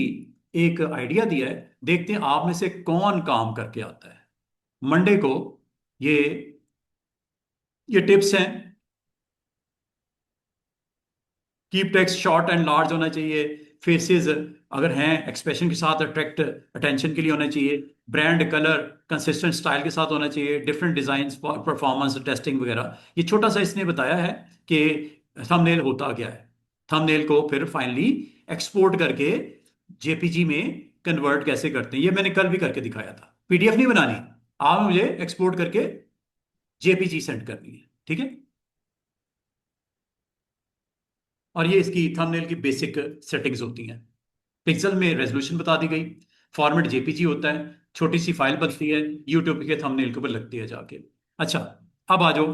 A: एक आइडिया दिया है, देखते हैं आप में से कौन काम करके आता है मंडे को। ये ये टिप्स हैं। Keep text short and large होना चाहिए। फेसेस अगर हैं एक्सप्रेशन के साथ अट्रैक्ट अटेंशन के लिए होना चाहिए। ब्रांड कलर कंसिस्टेंट स्टाइल के साथ होना चाहिए। डिफरेंट डिजाइन परफॉर्मेंस टेस्टिंग वगैरह। ये छोटा सा इसने बताया है कि थंबनेल होता क्या है। थंबनेल को फिर फाइनली एक्सपोर्ट करके जेपीजी में कन्वर्ट कैसे करते हैं, ये मैंने कल भी करके दिखाया था। पीडीएफ नहीं बनानी, आप मुझे एक्सपोर्ट करके जेपीजी सेंड करनी है, ठीक है। और ये इसकी थंबनेल की बेसिक सेटिंग्स होती हैं। पिक्सल में रेजोल्यूशन बता दी गई। फॉर्मेट जेपीजी होता है, छोटी सी फाइल बनती है, यूट्यूब के थंबनेल के ऊपर लगती है जाके। अच्छा, अब आ जाओ।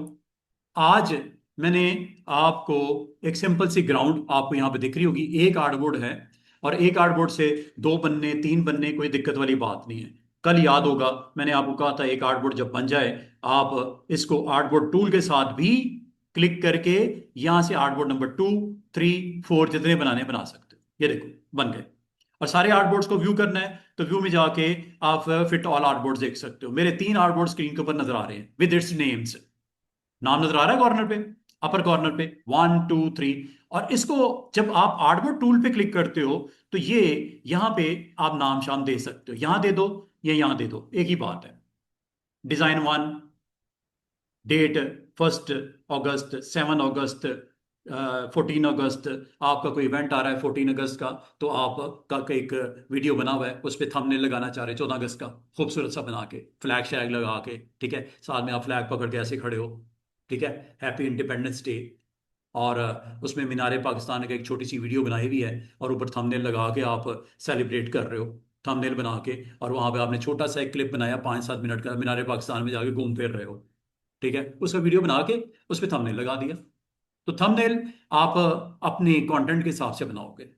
A: आज मैंने आपको एक सिंपल सी ग्राउंड आपको यहाँ पे दिख रही होगी, एक आर्टबोर्ड है, और एक आर्टबोर्ड से दो बनने तीन बनने कोई दिक्कत वाली बात नहीं है। कल याद होगा मैंने आपको कहा था एक आर्टबोर्ड जब बन जाए आप इसको आर्टबोर्ड टूल के साथ भी क्लिक करके यहां से आर्टबोर्ड नंबर 2, 3, 4 जितने बनाने बना सकते हो। ये देखो बन गए। और सारे आर्टबोर्ड्स को व्यू करना है तो व्यू में जाके आप फिट ऑल आर्टबोर्ड्स देख सकते हो। मेरे 3 आर्टबोर्ड स्क्रीन के ऊपर नजर आ रहे हैं विद इट्स नेम्स। नाम नजर आ रहा है कॉर्नर पे, अपर कॉर्नर पे 1, 2, 3। और इसको जब आप आर्टबोर्ड टूल पे क्लिक करते हो तो ये यहां पे आप नाम शाम दे सकते हो, यहां दे दो या यहां दे दो, एक ही बात है। डिजाइन 1, डेट 1 अगस्त, 7 अगस्त, 14 अगस्त। आपका कोई इवेंट आ रहा है 14 अगस्त का, तो आपका एक वीडियो बना हुआ है, उस पर थंबनेल लगाना चाह रहे 14 अगस्त का, खूबसूरत सा बना के फ्लैग शैग लगा के, ठीक है, साथ में आप फ्लैग पकड़ के ऐसे खड़े हो, ठीक है, हैप्पी इंडिपेंडेंस डे। और उसमें मीनार पाकिस्तान का एक छोटी सी वीडियो बनाई हुई है, और ऊपर थंबनेल लगा के आप सेलिब्रेट कर रहे हो थंबनेल बना के, और वहां पे आपने छोटा सा एक क्लिप बनाया 5-7 मिनट का, मीनार पाकिस्तान में जाके घूम फिर रहे हो, ठीक है, उसका वीडियो बना के उस पर थंबनेल लगा दिया। तो थंबनेल आप अपने कंटेंट के हिसाब से बनाओगे।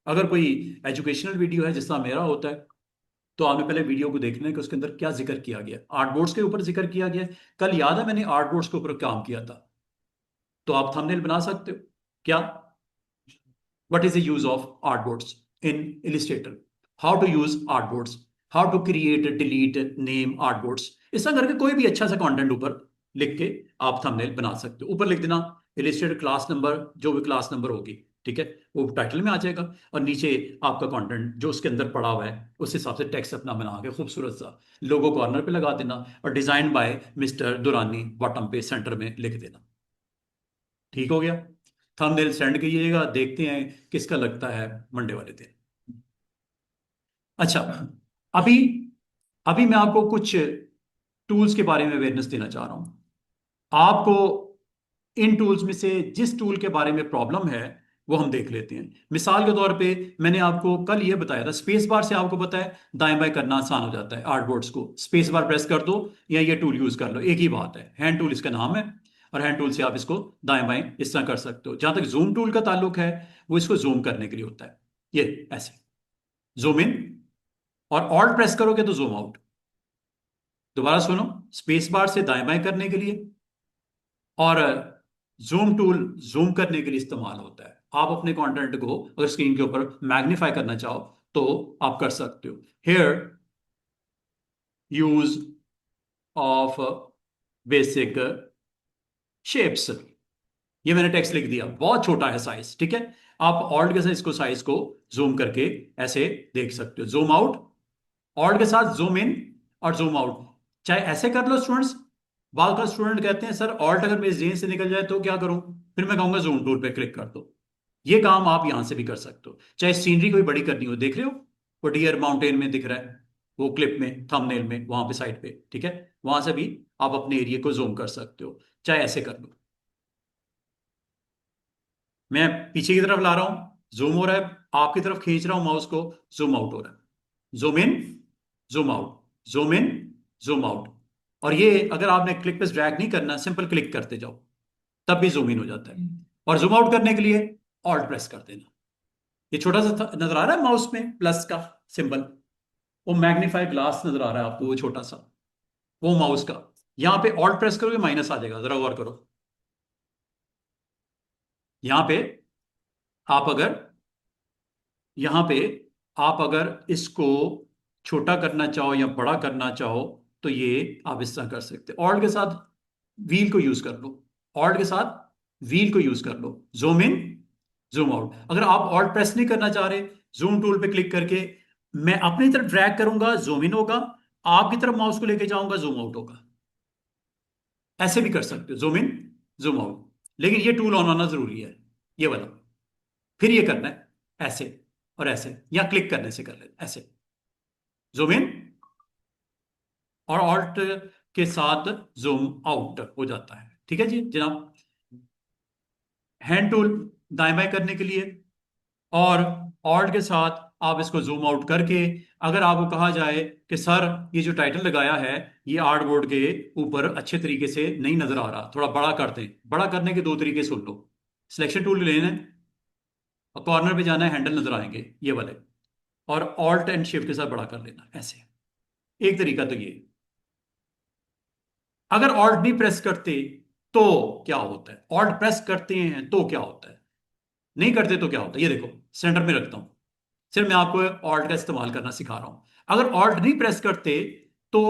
A: अगर कोई एजुकेशनल वीडियो है जिस तरह मेरा होता है, तो आपने पहले वीडियो को देखना है कि उसके अंदर क्या जिक्र किया गया। आर्टबोर्ड्स के ऊपर जिक्र किया गया है। कल याद है मैंने आर्टबोर्ड्स के ऊपर काम किया था, तो आप थंबनेल बना सकते हो। क्या, what is the use of artboards in Illustrator, how to use artboards, how to create, delete, name artboards। इस तरह करके कोई भी अच्छा सा कंटेंट ऊपर लिख के आप थंबनेल बना सकते हो। ऊपर लिख देना इलिस्ट्रेटर क्लास नंबर, जो भी क्लास नंबर होगी, ठीक है, वो टाइटल में आ जाएगा, और नीचे आपका कंटेंट जो उसके अंदर पड़ा हुआ है उस हिसाब से टेक्स्ट अपना बना के खूबसूरत सा लोगो कॉर्नर पे लगा देना, और design by mister Durrani bottom पे सेंटर में लिख देना। ठीक हो गया। थंबनेल सेंड कीजिएगा, देखते हैं किसका लगता है मंडे वाले दिन। अच्छा, अभी अभी मैं आपको कुछ टूल्स के बारे में अवेयरनेस देना चाह रहा हूं। आपको इन टूल्स में से जिस टूल के बारे में प्रॉब्लम है वो हम देख लेते हैं। मिसाल के तौर पे मैंने आपको कल ये बताया था, स्पेस बार से आपको पता है दाएं बाएं करना आसान हो जाता है। आर्टबोर्ड्स को स्पेस बार प्रेस कर दो या ये टूल यूज कर लो, एक ही बात है। हैंड टूल इसका नाम है, और हैंड टूल से आप इसको दाएं बाएं इस तरह कर सकते हो। जहां तक जूम टूल का ताल्लुक है, वो इसको जूम करने के लिए होता है, ये ऐसे जूम इन, और ऑल्ट प्रेस करोगे तो जूम आउट। दोबारा सुनो, स्पेस बार से दाएं बाएं करने के लिए, और जूम टूल जूम करने के लिए इस्तेमाल होता है। आप अपने कंटेंट को अगर स्क्रीन के ऊपर मैग्नीफाई करना चाहो तो आप कर सकते हो। Here use of basic shapes, ये मैंने टेक्स्ट लिख दिया, बहुत छोटा है साइज, ठीक है। आप ऑल्ट के साथ इसको साइज को जूम करके ऐसे देख सकते हो। जूम आउट, ऑल्ट के साथ जूम इन और जूम आउट, चाहे ऐसे कर लो स्टूडेंट्स। बाद का स्टूडेंट कहते हैं सर ऑल्ट अगर मेरी रेंज से निकल जाए तो क्या करूं, फिर मैं कहूंगा जूम टूल पे क्लिक कर दो। ये काम आप यहां से भी कर सकते हो। चाहे सीनरी कोई बड़ी करनी हो, देख रहे हो वो डियर माउंटेन में दिख रहा है, वो क्लिप में थंबनेल में वहां पे साइड पे, ठीक है, वहां से भी आप अपने एरिया को जूम कर सकते हो, चाहे ऐसे कर लो। मैं पीछे की तरफ ला रहा हूं, जूम हो रहा है, आपकी तरफ खींच रहा हूं माउस को, जूम आउट हो रहा है। Zoom in, zoom out, zoom in, zoom out. और ये अगर आपने क्लिक पे ड्रैग नहीं करना, सिंपल क्लिक करते जाओ, तब भी जूम इन हो जाता है। और जूम आउट करने के लिए ऑल्ट प्रेस कर देना। ये छोटा सा नजर आ रहा है माउस में प्लस का सिंबल, वो मैग्नीफाई ग्लास नजर आ रहा है आपको, वो छोटा सा, वो माउस का। यहां पे ऑल्ट प्रेस करोगे माइनस आ जाएगा, जरा गौर करो। यहां पे आप अगर यहां पे आप अगर इसको छोटा करना चाहो या बड़ा करना चाहो तो ये आप इस तरह कर सकते हो। ऑल्ट के साथ व्हील को यूज कर लो, ऑल्ट के साथ व्हील को यूज कर लो, जूम इन जूम आउट। अगर आप ऑल्ट प्रेस नहीं करना चाह रहे, जूम टूल पे क्लिक करके मैं अपनी तरफ ड्रैग करूंगा, जूम इन होगा, आपकी तरफ माउस को लेके जाऊंगा, जूम आउट होगा। ऐसे भी कर सकते हो, जूम इन जूम आउट। लेकिन ये टूल ऑन होना जरूरी है, ये वाला। फिर ये करना है ऐसे और ऐसे, या क्लिक करने से कर लेना ऐसे, जूम इन और ऑल्ट के साथ जूम आउट हो जाता है। ठीक है जी जनाब। हैंड टूल दाएं बाएं करने के लिए, और ऑल्ट के साथ आप इसको जूम आउट करके, अगर आपको कहा जाए कि सर ये जो टाइटल लगाया है ये आर्ट बोर्ड के ऊपर अच्छे तरीके से नहीं नजर आ रहा, थोड़ा बड़ा कर दें, बड़ा करने के दो तरीके सुन लो। सिलेक्शन टूल लेना है और कॉर्नर पे जाना है, हैंडल नजर आएंगे ये वाले, और ऑल्ट एंड शिफ्ट के साथ बड़ा कर लेना ऐसे। एक तरीका तो ये। अगर ऑल्ट नहीं प्रेस करते तो क्या होता है, ऑल्ट प्रेस करते हैं तो क्या होता है, नहीं करते तो क्या होता है, ये देखो सेंटर में रखता हूं। सिर्फ मैं आपको ऑल्ट का इस्तेमाल करना सिखा रहा हूं। अगर ऑल्ट नहीं प्रेस करते तो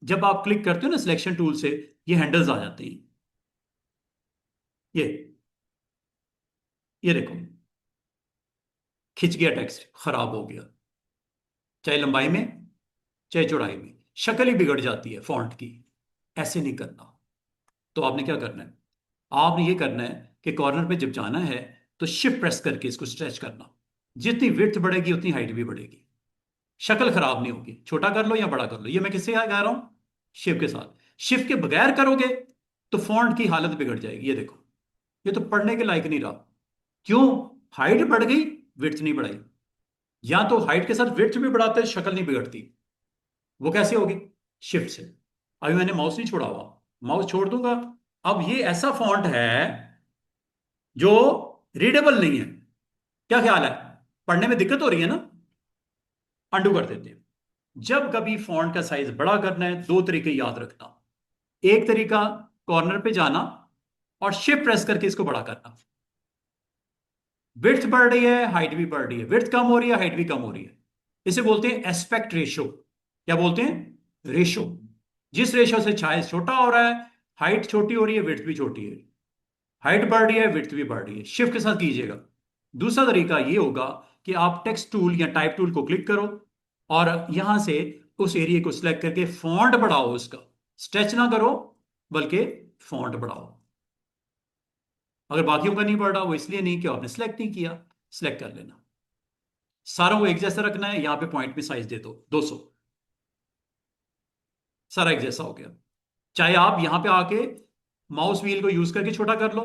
A: जब आप क्लिक करते हो ना सिलेक्शन टूल से, ये हैंडल्स आ जाते हैं। ये देखो खिंच गया, टेक्स्ट खराब हो गया, चाहे लंबाई में चाहे चौड़ाई में, शक्ल ही बिगड़ जाती है फॉन्ट की। ऐसे नहीं करना। तो आपने क्या करना है, आपने ये करना है कि कॉर्नर पे जब जाना है तो शिफ्ट प्रेस करके इसको स्ट्रेच करना। जितनी विड्थ बढ़ेगी उतनी हाइट भी बढ़ेगी, शक्ल खराब नहीं होगी। छोटा कर लो या बड़ा कर लो, ये मैं किससे कह रहा हूं, शिफ्ट के साथ। शिफ्ट के बगैर करोगे तो फॉन्ट की हालत बिगड़ जाएगी। ये देखो ये तो पढ़ने के लायक नहीं रहा। क्यों, हाइट बढ़ गई, विड्थ नहीं बढ़ाई। या तो हाइट के साथ विड्थ भी बढ़ाते शक्ल नहीं बिगड़ती। वो कैसे होगी, शिफ्ट से। अभी मैंने माउस नहीं छोड़ा हुआ, माउस छोड़ दूंगा, अब ये ऐसा फॉन्ट है जो रीडेबल नहीं है। क्या ख्याल है, पढ़ने में दिक्कत हो रही है ना, अंडू कर देते हैं। जब कभी फॉन्ट का साइज बड़ा करना है दो तरीके याद रखना। एक तरीका कॉर्नर पे जाना और शिफ्ट प्रेस करके इसको बड़ा करना। विड्थ बढ़ रही है हाइट भी बढ़ रही है, विड्थ कम हो रही है हाइट भी कम हो रही है। इसे बोलते हैं एस्पेक्ट रेशो। क्या बोलते हैं, रेशो। जिस रेशो से साइज छोटा हो रहा है, हाइट छोटी हो रही है, विड्थ भी छोटी है। हाइट बढ़ रही है विड्थ भी बढ़ रही है, शिफ्ट के साथ कीजिएगा। दूसरा तरीका ये होगा कि आप टेक्स्ट टूल या टाइप टूल को क्लिक करो और यहां से उस एरिया को सिलेक्ट करके फॉन्ट बढ़ाओ उसका। स्ट्रेच ना करो बल्कि फॉन्ट बढ़ाओ। अगर बाकियों का नहीं बढ़ रहा, वो इसलिए नहीं कि आपने सिलेक्ट नहीं किया, सिलेक्ट कर लेना। सारों को एक जैसा रखना है, यहां पे पॉइंट में साइज दे दो 200, सारा एक जैसा हो गया। चाहे आप यहां पे आके माउस व्हील को यूज करके छोटा कर लो।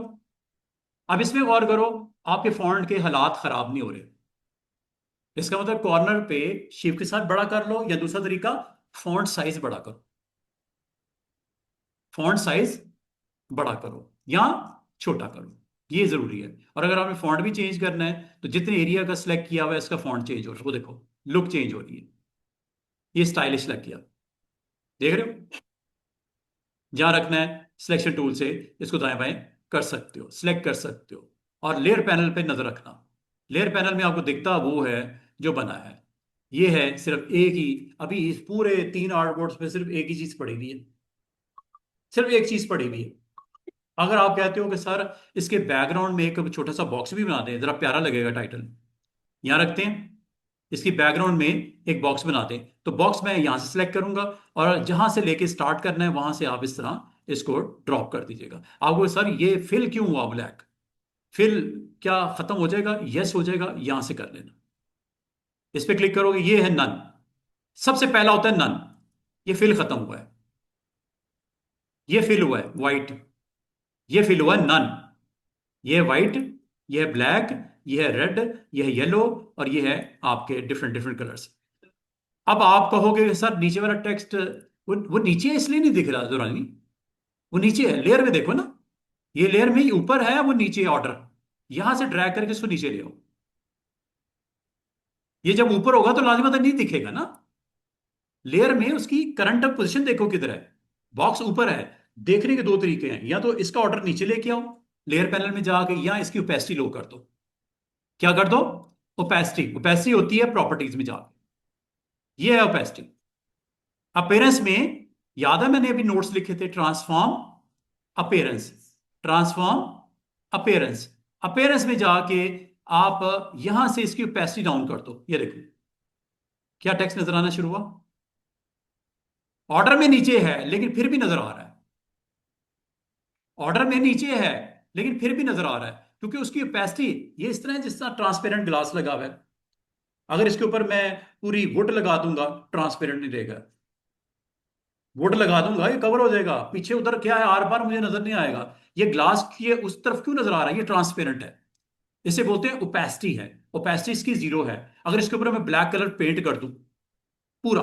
A: अब इसमें गौर करो, आपके फॉन्ट के हालात खराब नहीं हो रहे। इसका मतलब कॉर्नर पे शिफ्ट के साथ बड़ा कर लो, या दूसरा तरीका फॉन्ट साइज बड़ा करो, फॉन्ट साइज बड़ा करो या छोटा करो, ये जरूरी है। और अगर आपने फॉन्ट भी चेंज करना है तो जितने एरिया का सिलेक्ट किया हुआ है इसका फॉन्ट चेंज हो रहा है, वो देखो लुक चेंज हो रही है, ये स्टाइलिश लग गया। देख रहे हो, जहां रखना है सिलेक्शन टूल से इसको दाएं बाएं कर सकते हो, सिलेक्ट कर सकते हो। और लेयर पैनल पे नजर रखना, लेयर पैनल में आपको दिखता वो है जो बना है। ये है सिर्फ एक ही, अभी इस पूरे 3 आर्टबोर्ड्स पे सिर्फ एक ही चीज पड़ी हुई है, सिर्फ एक चीज पड़ी हुई है। अगर आप कहते हो कि सर इसके बैकग्राउंड में एक छोटा सा बॉक्स भी बना दें, जरा प्यारा लगेगा टाइटल, यहां रखते हैं, इसकी बैकग्राउंड में एक बॉक्स बना दें, तो बॉक्स मैं यहां से सिलेक्ट करूंगा और जहां से लेके स्टार्ट करना है वहां से आप इस तरह इसको ड्रॉप कर दीजिएगा। आपको सर ये फिल क्यों हुआ ब्लैक, फिल क्या खत्म हो जाएगा, यस हो जाएगा, यहां से कर लेना। इस पे क्लिक करोगे, ये है नन, सबसे पहला होता है नन, ये फिल खत्म हुआ है। ये फिल हुआ है व्हाइट, ये फिल हुआ है नन। ये है व्हाइट, ये है ब्लैक, ये है रेड, ये है येलो, और ये है आपके डिफरेंट डिफरेंट कलर्स। अब आप कहोगे सर नीचे वाला टेक्स्ट, वो नीचे है इसलिए नहीं दिख रहा दुरानी, वो नीचे है, लेयर में देखो ना, ये लेयर में ही ऊपर है, वो नीचे ऑर्डर, यहां से ड्रैग करके इसको नीचे ले आओ। ये जब ऊपर होगा तो लाजिमत नहीं दिखेगा ना, लेयर में उसकी करंट पोजीशन देखो किधर है, बॉक्स ऊपर है। देखने के दो तरीके हैं, या तो इसका ऑर्डर नीचे लेके आओ लेयर पैनल में जाके, या इसकी ओपेसिटी लो कर दो। क्या कर दो? ओपेसिटी। ओपेसिटी होती है प्रॉपर्टीज में जाके, ये है ओपेसिटी। अपेरेंस में याद है मैंने अभी नोट्स लिखे थे, transform appearance, transform appearance. Appearance में जाके आप यहां से इसकी ओपेसिटी डाउन कर दो। ये देखो क्या टेक्स्ट नजर आना शुरू हुआ। ऑर्डर में नीचे है लेकिन फिर भी नजर आ रहा है। ऑर्डर में नीचे है लेकिन फिर भी नजर आ रहा है, क्योंकि उसकी ओपेसिटी ये इस तरह है जिस तरह ट्रांसपेरेंट ग्लास लगा हुआ है। अगर इसके ऊपर मैं पूरी वुड लगा दूंगा, ट्रांसपेरेंट नहीं रहेगा। वुड लगा दूंगा, ये कवर हो जाएगा, पीछे उधर क्या है आर पार मुझे नजर नहीं आएगा। ये ग्लास की उस तरफ क्यों नजर आ रहा है? ये ट्रांसपेरेंट है। इसे बोलते हैं ओपेसिटी है। ओपेसिटी इसकी जीरो है। अगर इसके ऊपर मैं ब्लैक कलर पेंट कर दूं पूरा,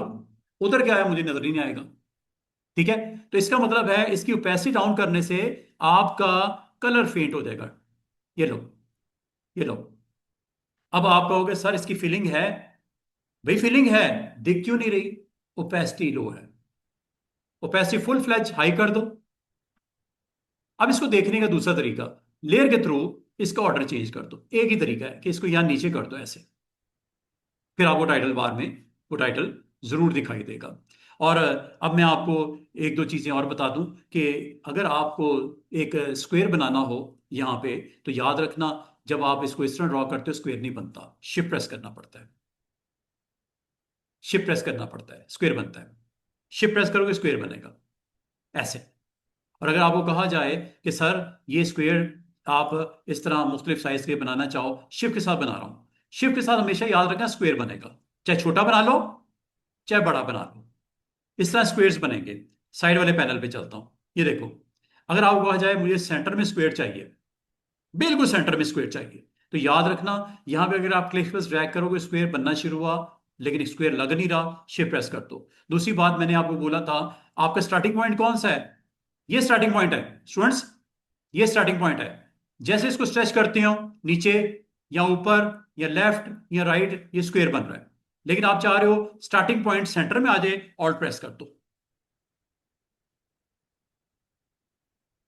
A: उधर क्या है मुझे नजर ही नहीं आएगा। ठीक है। तो इसका मतलब है इसकी ओपेसिटी डाउन करने से आपका कलर फेंट हो जाएगा। ये लो, ये लो। अब आप कहोगे सर इसकी फीलिंग है। भाई फीलिंग है, दिख क्यों नहीं रही? ओपेसिटी लो है। ओपेसिटी फुल फ्लैज हाई कर दो। अब इसको देखने का दूसरा तरीका, लेयर के थ्रू इसका ऑर्डर चेंज कर दो। एक ही तरीका है कि इसको यहां नीचे कर दो ऐसे, फिर आपको टाइटल बार में वो टाइटल जरूर दिखाई देगा। और अब मैं आपको एक दो चीजें और बता दूं कि अगर आपको एक स्क्वायर बनाना हो यहाँ पे, तो याद रखना जब आप इसको इस तरह ड्रॉ करते हो स्क्वायर नहीं बनता, शिफ्ट प्रेस करना पड़ता है। शिफ्ट प्रेस करना पड़ता है, स्क्वायर बनता है। शिफ्ट प्रेस करोगे स्क्वायर बनेगा ऐसे। और अगर आपको कहा जाए कि सर ये स्क्वायर आप इस तरह मुख्तलिफ साइज के बनाना चाहो, शिफ्ट के साथ बना रहा हूं, शिफ्ट के साथ हमेशा याद रखना स्क्वायर बनेगा। चाहे छोटा बना लो चाहे बड़ा बना लो, इस तरह स्क्वायर्स बनेंगे। साइड वाले पैनल पे चलता हूं। ये देखो, अगर आपको कहा जाए मुझे सेंटर में स्क्वायर चाहिए, बिल्कुल सेंटर में स्क्वायर चाहिए, तो याद रखना यहां पे अगर आप क्लिक प्लस ड्रैग करोगे स्क्वायर बनना शुरू हुआ, लेकिन स्क्वायर लग नहीं रहा, शिफ्ट प्रेस कर दो। दूसरी बात मैंने आपको बोला था, आपका स्टार्टिंग पॉइंट कौन सा है? ये स्टार्टिंग पॉइंट है स्टूडेंट्स, ये स्टार्टिंग पॉइंट है। जैसे इसको स्ट्रेच करते हो नीचे या ऊपर या लेफ्ट या राइट, ये स्क्वायर बन रहा है। लेकिन आप चाह रहे हो स्टार्टिंग पॉइंट सेंटर में आ जाए, ऑल्ट प्रेस कर दो।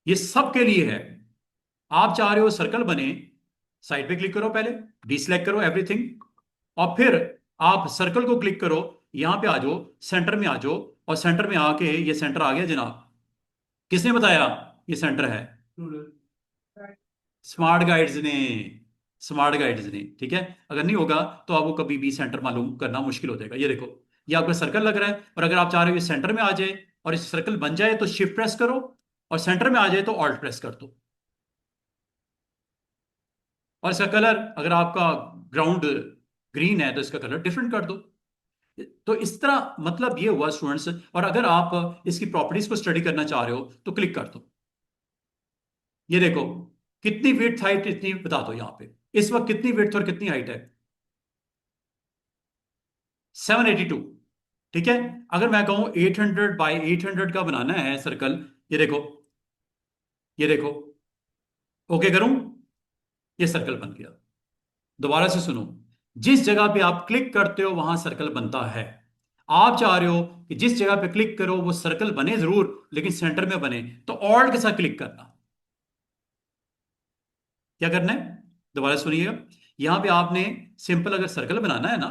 A: ये सबके लिए है। आप चाह रहे हो सर्कल बने, साइड पे क्लिक करो, पहले डीसेलेक्ट करो एवरीथिंग, और फिर आप सर्कल को क्लिक करो, यहां पे आ जाओ, सेंटर में आ जाओ, और सेंटर में आके ये सेंटर आ गया जनाब। किसने बताया ये सेंटर है? स्मार्ट गाइड्स ने। स्मार्ट गाइड्स ने, ठीक है। अगर नहीं होगा तो आपको कभी भी सेंटर मालूम करना मुश्किल हो जाएगा। ये देखो, ये आपका सर्कल लग रहा है, और अगर आप चाह रहे हो ये सेंटर में आ जाए और इस सर्कल बन जाए तो शिफ्ट प्रेस करो, और सेंटर में आ जाए तो ऑल्ट प्रेस कर दो। और इसका कलर अगर आपका ग्राउंड ग्रीन है तो इसका कलर डिफरेंट कर दो। तो इस तरह मतलब ये हुआ स्टूडेंट्स। और अगर आप इसकी प्रॉपर्टीज को स्टडी करना चाह रहे हो तो क्लिक कर दो। ये देखो कितनी विड्थ हाइट, इतनी बता दो यहां पे इस वक्त कितनी विड्थ और कितनी हाइट है? 782। ठीक है। अगर मैं कहूं 800 बाई 800 का बनाना है सर्कल, ये देखो, ये देखो, ओके करूं, ये सर्कल बन गया। दोबारा से सुनो, जिस जगह पे आप क्लिक करते हो वहां सर्कल बनता है। आप चाह रहे हो कि जिस जगह पे क्लिक करो वो सर्कल बने जरूर, लेकिन सेंटर में बने, तो ऑल्ट के साथ क्लिक करना। क्या करना है? दोबारा सुनिएगा। यहां पे आपने सिंपल अगर सर्कल बनाना है ना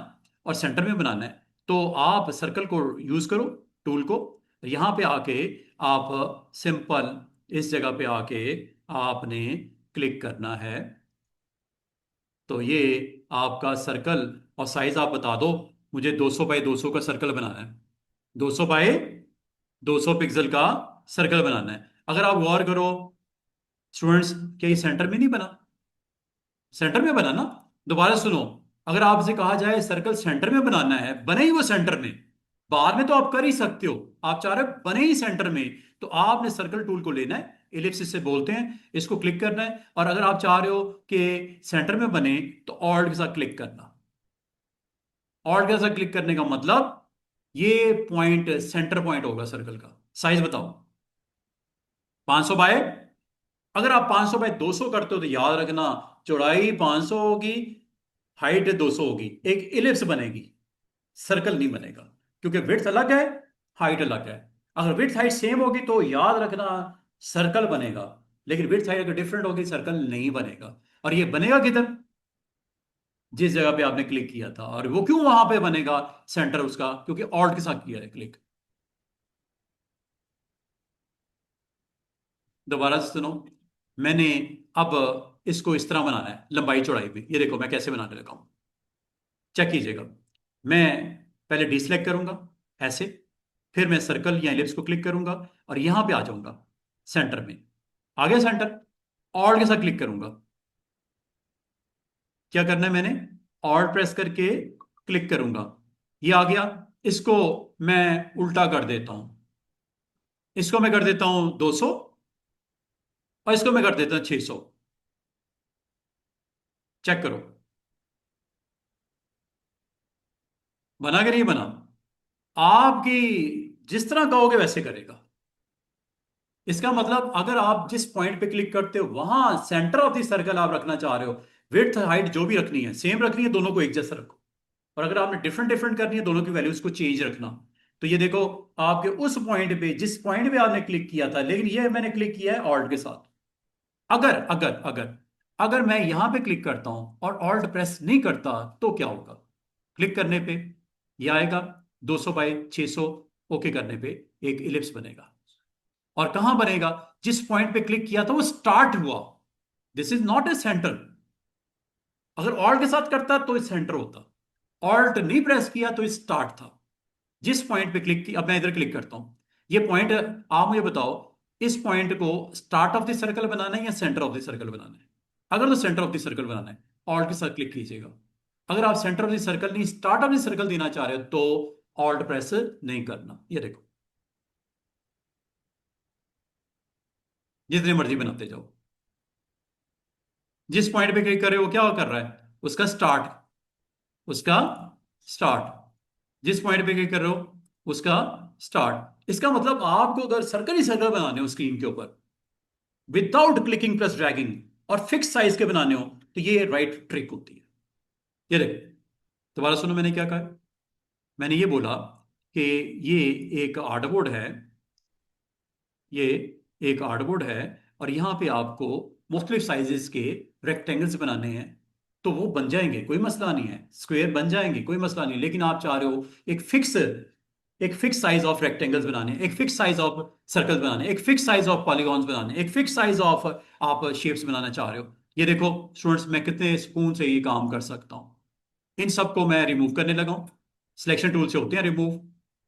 A: और सेंटर में बनाना है, तो आप सर्कल को यूज करो, टूल को। यहां पे आके आप सिंपल इस जगह पे आके आपने क्लिक करना है। तो ये आपका सर्कल, और साइज आप बता दो, मुझे 200 बाई 200 का सर्कल बनाना है। 200 बाई 200 पिक्सल का सर्कल बनाना है। अगर आप गौर करो स्टूडेंट्स, क्या ये सेंटर में नहीं बना? सेंटर में बना ना। दोबारा सुनो, अगर आपसे कहा जाए सर्कल सेंटर में बनाना है, बने ही वो सेंटर में, बाद में तो आप कर ही सकते हो, आप चाह रहे हो बने ही सेंटर में, तो आपने सर्कल टूल को लेना है, इलिप्सिस से बोलते हैं, इसको क्लिक करना है। और अगर आप चाह रहे हो कि सेंटर में बने तो ऑल्ट के साथ क्लिक करना। ऑल्ट के साथ क्लिक करने का मतलब ये पॉइंट सेंटर पॉइंट होगा सर्कल का। साइज बताओ। 500 बाय, अगर आप 500 बाय 200 करते हो तो याद रखना चौड़ाई 500 होगी, हाइट 200 होगी, एक इलिप्स बनेगी, सर्कल नहीं बनेगा, क्योंकि विड्थ अलग है, हाइट अलग है। अगर विड्थ हाइट सेम होगी तो याद रखना सर्कल बनेगा, लेकिन विड्थ हाइट अगर डिफरेंट होगी सर्कल नहीं बनेगा। और ये बनेगा किधर? जिस जगह पे आपने क्लिक किया था। और वो क्यों वहां पे बनेगा सेंटर उसका? क्योंकि ऑल्ट के साथ किया है क्लिक। दोबारा से सुनो। मैंने अब इसको इस तरह बनाना है लंबाई चौड़ाई में। ये देखो मैं कैसे बनाने लगा हूं, चेक कीजिएगा। मैं पहले डिसलेक्ट करूंगा ऐसे, फिर मैं सर्कल या एलिप्स को क्लिक करूंगा और यहां पे आ जाऊंगा सेंटर में। आ गया सेंटर। ऑल्ट के साथ क्लिक करूंगा। क्या करना है मैंने? ऑल्ट प्रेस करके क्लिक करूंगा, ये आ गया। इसको मैं उल्टा कर देता हूं, इसको मैं कर देता हूं 200 और इसको मैं कर देता हूं 600। चेक करो बना कि नहीं बना। आपकी जिस तरह कहोगे वैसे करेगा। इसका मतलब अगर आप जिस पॉइंट पे क्लिक करते हो वहां सेंटर ऑफ द सर्कल आप रखना चाह रहे हो, विड्थ हाइट जो भी रखनी है सेम रखनी है, दोनों को एक जैसा रखो। और अगर आपने डिफरेंट डिफरेंट करनी है दोनों की वैल्यूज को चेंज रखना। तो ये देखो आपके उस पॉइंट पे जिस पॉइंट पे आपने क्लिक किया था, लेकिन ये मैंने क्लिक किया है ऑल्ट के साथ। अगर अगर अगर अगर मैं यहां पे क्लिक करता हूं और ऑल्ट प्रेस नहीं करता तो क्या होगा? क्लिक करने पे ये आएगा 200 बाई 600। ओके करने पे एक इलिप्स बनेगा। और कहां बनेगा? जिस पॉइंट पे क्लिक किया था वो स्टार्ट हुआ। This is not a centre. अगर ऑल्ट के साथ करता तो इस सेंटर होता। ऑल्ट नहीं प्रेस किया तो इस स्टार्ट था। जिस पॉइंट पे क्लिक की, अब मैं इधर क्लिक करता हूं, ये पॉइंट आप मुझे बताओ, इस पॉइंट को स्टार्ट ऑफ द सर्कल बनाना है या सेंटर ऑफ द सर्कल बनाना है? अगर तो सेंटर ऑफ द सर्कल बनाना है ऑल्ट के साथ क्लिक कीजिएगा। अगर आप सेंटर ऑफ द सर्कल नहीं स्टार्ट ऑफ द सर्कल देना चाह रहे हो तो ऑल्ट प्रेस नहीं करना। ये देखो जितने मर्जी बनाते जाओ। जिस पॉइंट पे क्लिक कर रहे हो वो क्या कर रहा है? उसका स्टार्ट, उसका स्टार्ट। जिस पॉइंट पे क्लिक कर रहे हो उसका स्टार्ट। इसका मतलब आपको अगर सर्कल ही सर्कल बनाने हो स्क्रीन के ऊपर विदाउट क्लिकिंग प्लस ड्रैगिंग और फिक्स साइज के बनाने हो तो ये राइट ट्रिक होती है। ये देखो दोबारा सुनो मैंने क्या कहा। मैंने ये बोला कि ये एक आर्टबोर्ड है, ये एक आर्टबोर्ड है और यहां पे आपको मुख्तलिफ साइजेस के रेक्टेंगल्स बनाने हैं। तो वो बन जाएंगे, कोई मसला नहीं है, स्क्वायर बन जाएंगे कोई मसला नहीं। लेकिन आप चाह रहे हो एक फिक्स साइज ऑफ रेक्टेंगल्स बनाने, एक फिक्स साइज ऑफ सर्कल्स बनाने, एक फिक्स साइज ऑफ पॉलीगॉन्स बनाने, एक फिक्स साइज ऑफ आप शेप्स बनाना चाह रहे हो। ये देखो स्टूडेंट्स मैं कितने सुकून से ये काम कर सकता हूँ। इन सबको मैं रिमूव करने लगा हूँ। सिलेक्शन टूल से होते हैं रिमूव।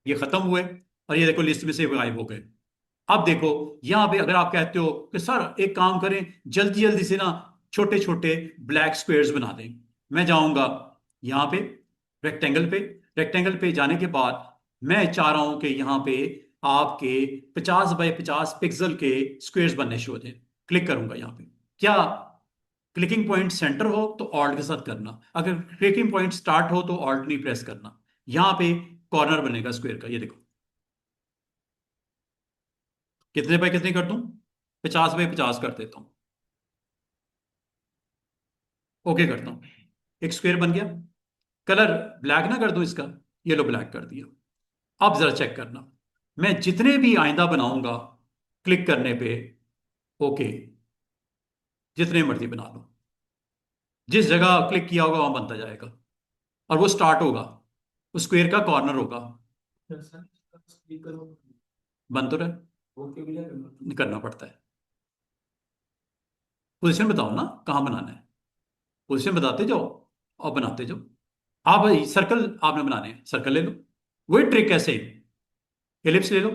A: ये खत्म हुए और ये देखो लिस्ट में से गायब हो गए। अब देखो यहां पे अगर आप कहते हो कि सर एक काम करें जल्दी जल्दी से ना छोटे छोटे ब्लैक स्क्वेयर्स बना दें, मैं जाऊंगा यहां पे रेक्टेंगल पे। रेक्टेंगल पे जाने के बाद मैं चाह रहा हूं कि यहां पे आपके 50 बाय 50 पिक्सल के स्क्वेयर्स बनने शुरू हो जाए। क्लिक करूंगा यहां पे। क्या क्लिकिंग पॉइंट सेंटर हो तो ऑल्ट के साथ करना, अगर क्लिकिंग पॉइंट स्टार्ट हो तो ऑल्ट नहीं प्रेस करना। यहां पे कॉर्नर बनेगा स्क्वेयर का। ये देखो कितने बाय कितने कर दूं? 50 बाय 50 कर देता हूं। ओके करता हूं, एक स्क्वेयर बन गया। कलर ब्लैक ना कर दूं इसका, येलो ब्लैक कर दिया। अब जरा चेक करना, मैं जितने भी आइंदा बनाऊंगा क्लिक करने पे ओके, जितने मर्जी बना लो, जिस जगह क्लिक किया होगा वहां बनता जाएगा। और वो स्टार्ट होगा, उस स्क्वेयर का कॉर्नर होगा। बन तो रहा, करना पड़ता है। पोजीशन बताओ ना कहाँ बनाना है, पोजीशन बताते जाओ और बनाते जाओ। आप सर्कल आपने बनाने हैं, सर्कल ले लो। वही ट्रिक है सेम। एलिप्स ले लो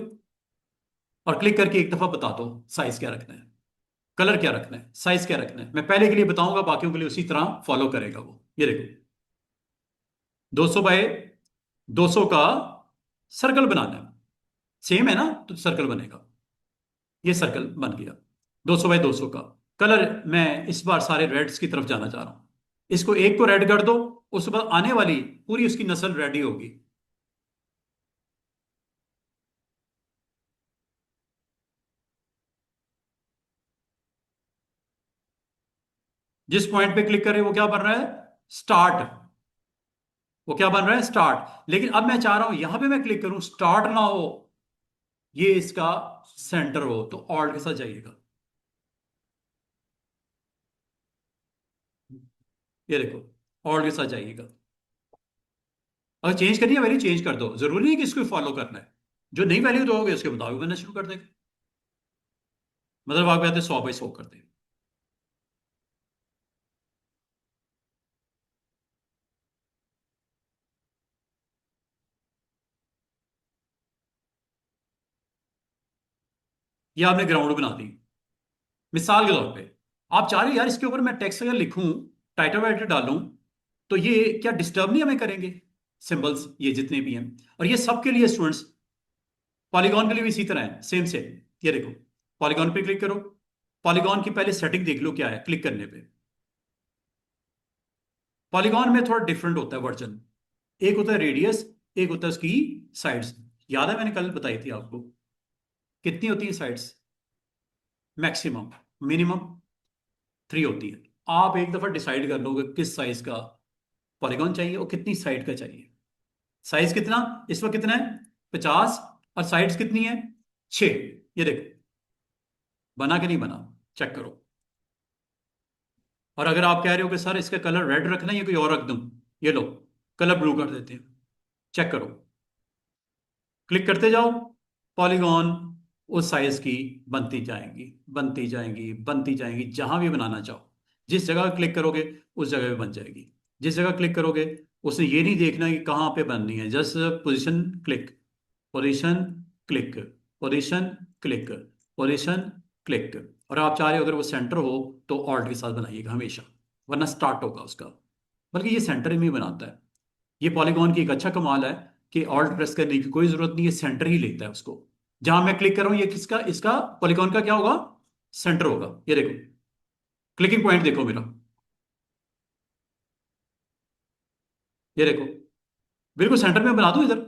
A: और क्लिक करके एक दफा बता दो साइज क्या रखना है, कलर क्या रखना है, साइज क्या रखना है। मैं पहले के लिए बताऊंगा, बाकियों के लिए उसी तरह फॉलो करेगा वो। ये देखो 200 बाय 200 का सर्कल बनाना है, सेम है ना, तो सर्कल बनेगा। ये सर्कल बन गया 200 बाय 200 का। कलर मैं इस बार सारे रेड्स की तरफ जाना चाह रहा हूं। इसको एक को रेड कर दो, उसके बाद आने वाली पूरी उसकी नस्ल रेड ही होगी। जिस पॉइंट पे क्लिक करें वो क्या बन रहा है? स्टार्ट। वो क्या बन रहा है? स्टार्ट। लेकिन अब मैं चाह रहा हूं यहां पे मैं क्लिक करूं स्टार्ट ना हो। ये इसका सेंटर हो तो ऑल्ट के साथ जाइएगा। ये देखो ऑल्ट के साथ जाइएगा। अगर चेंज करनी है वैल्यू चेंज कर दो, जरूरी नहीं कि इसको फॉलो करना है। जो नई वैल्यू दोगे उसके मुताबिक बनना शुरू कर देगा। मतलब आप कहते हैं 100/100 कर दे। ये आपने ग्राउंड बना दी मिसाल के तौर पे। आप चाह रहे हो यार इसके ऊपर मैं टेक्स्ट अगर लिखूं, टाइटल वाइटल डालूं, तो ये क्या डिस्टर्ब नहीं हमें करेंगे? सिंबल्स ये जितने भी हैं, और ये सबके लिए स्टूडेंट्स, पॉलीगॉन के लिए भी इसी तरह है, सेम सेम। ये देखो पॉलीगॉन पे क्लिक करो। पॉलीगॉन की पहले सेटिंग देख लो क्या है क्लिक करने पे। पॉलीगॉन में थोड़ा डिफरेंट होता है वर्जन। एक होता है रेडियस, एक होता है उसकी साइड्स। याद है मैंने कल बताई थी आपको, कितनी होती है साइड्स? मैक्सिमम, मिनिमम 3 होती है। आप एक दफा डिसाइड कर लोगे किस साइज का पॉलीगॉन चाहिए और कितनी साइड का चाहिए। साइज कितना इस वक्त कितना है? 50। और साइड्स कितनी है? 6। ये देखो बना के नहीं बना, चेक करो। और अगर आप कह रहे हो कि सर इसका कलर रेड रखना है या कोई और रख दूं, ये लो कलर ब्लू कर देते हैं। चेक करो, क्लिक करते जाओ, पॉलीगॉन उस साइज की बनती जाएंगी, बनती जाएंगी, बनती जाएंगी। जहां भी बनाना चाहो, जिस जगह क्लिक करोगे उस जगह पे बन जाएगी। जिस जगह क्लिक करोगे उसने ये नहीं देखना कि कहाँ पे बननी है, just position click, position click, position click, position click. और आप चाह रहे हो अगर वो सेंटर हो तो ऑल्ट के साथ बनाइएगा हमेशा, वरना स्टार्ट होगा उसका। बल्कि ये सेंटर में ही बनाता है। ये पॉलीगॉन की एक अच्छा कमाल है कि ऑल्ट प्रेस करने की कोई जरूरत नहीं है, सेंटर ही लेता है उसको। जहां मैं क्लिक कर रहा हूं ये किसका, इसका पॉलीगॉन का क्या होगा? सेंटर होगा। ये देखो क्लिकिंग पॉइंट देखो मेरा, ये देखो बिल्कुल सेंटर में बना दूं इधर।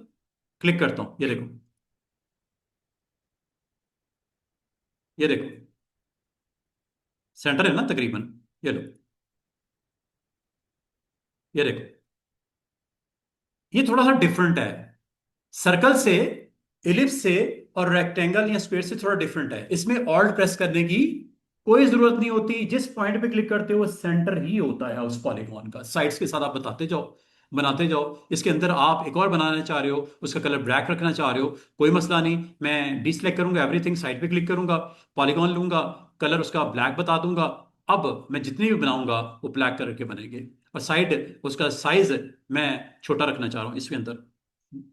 A: क्लिक करता हूं, ये देखो, ये देखो सेंटर है ना तकरीबन। ये लो, ये देखो ये थोड़ा सा डिफरेंट है सर्कल से, एलिप्स से और रेक्टेंगल या स्क्वायर से थोड़ा डिफरेंट है। इसमें ऑल्ट प्रेस करने की कोई जरूरत नहीं होती, जिस पॉइंट पे क्लिक करते हो वो सेंटर ही होता है उस पॉलीगॉन का। साइड्स के साथ आप बताते जाओ, बनाते जाओ। इसके अंदर आप एक और बनाना चाह रहे हो, उसका कलर ब्लैक रखना चाह रहे हो, कोई मसला नहीं। मैं डिसलेक्ट करूंगा एवरीथिंग, साइड पे क्लिक करूंगा, पॉलीगॉन लूंगा, कलर उसका ब्लैक बता दूंगा। अब मैं जितने भी बनाऊंगा वो ब्लैक कलर के बनेंगे। और साइड उसका साइज मैं छोटा रखना चाह रहा हूं इसके अंदर।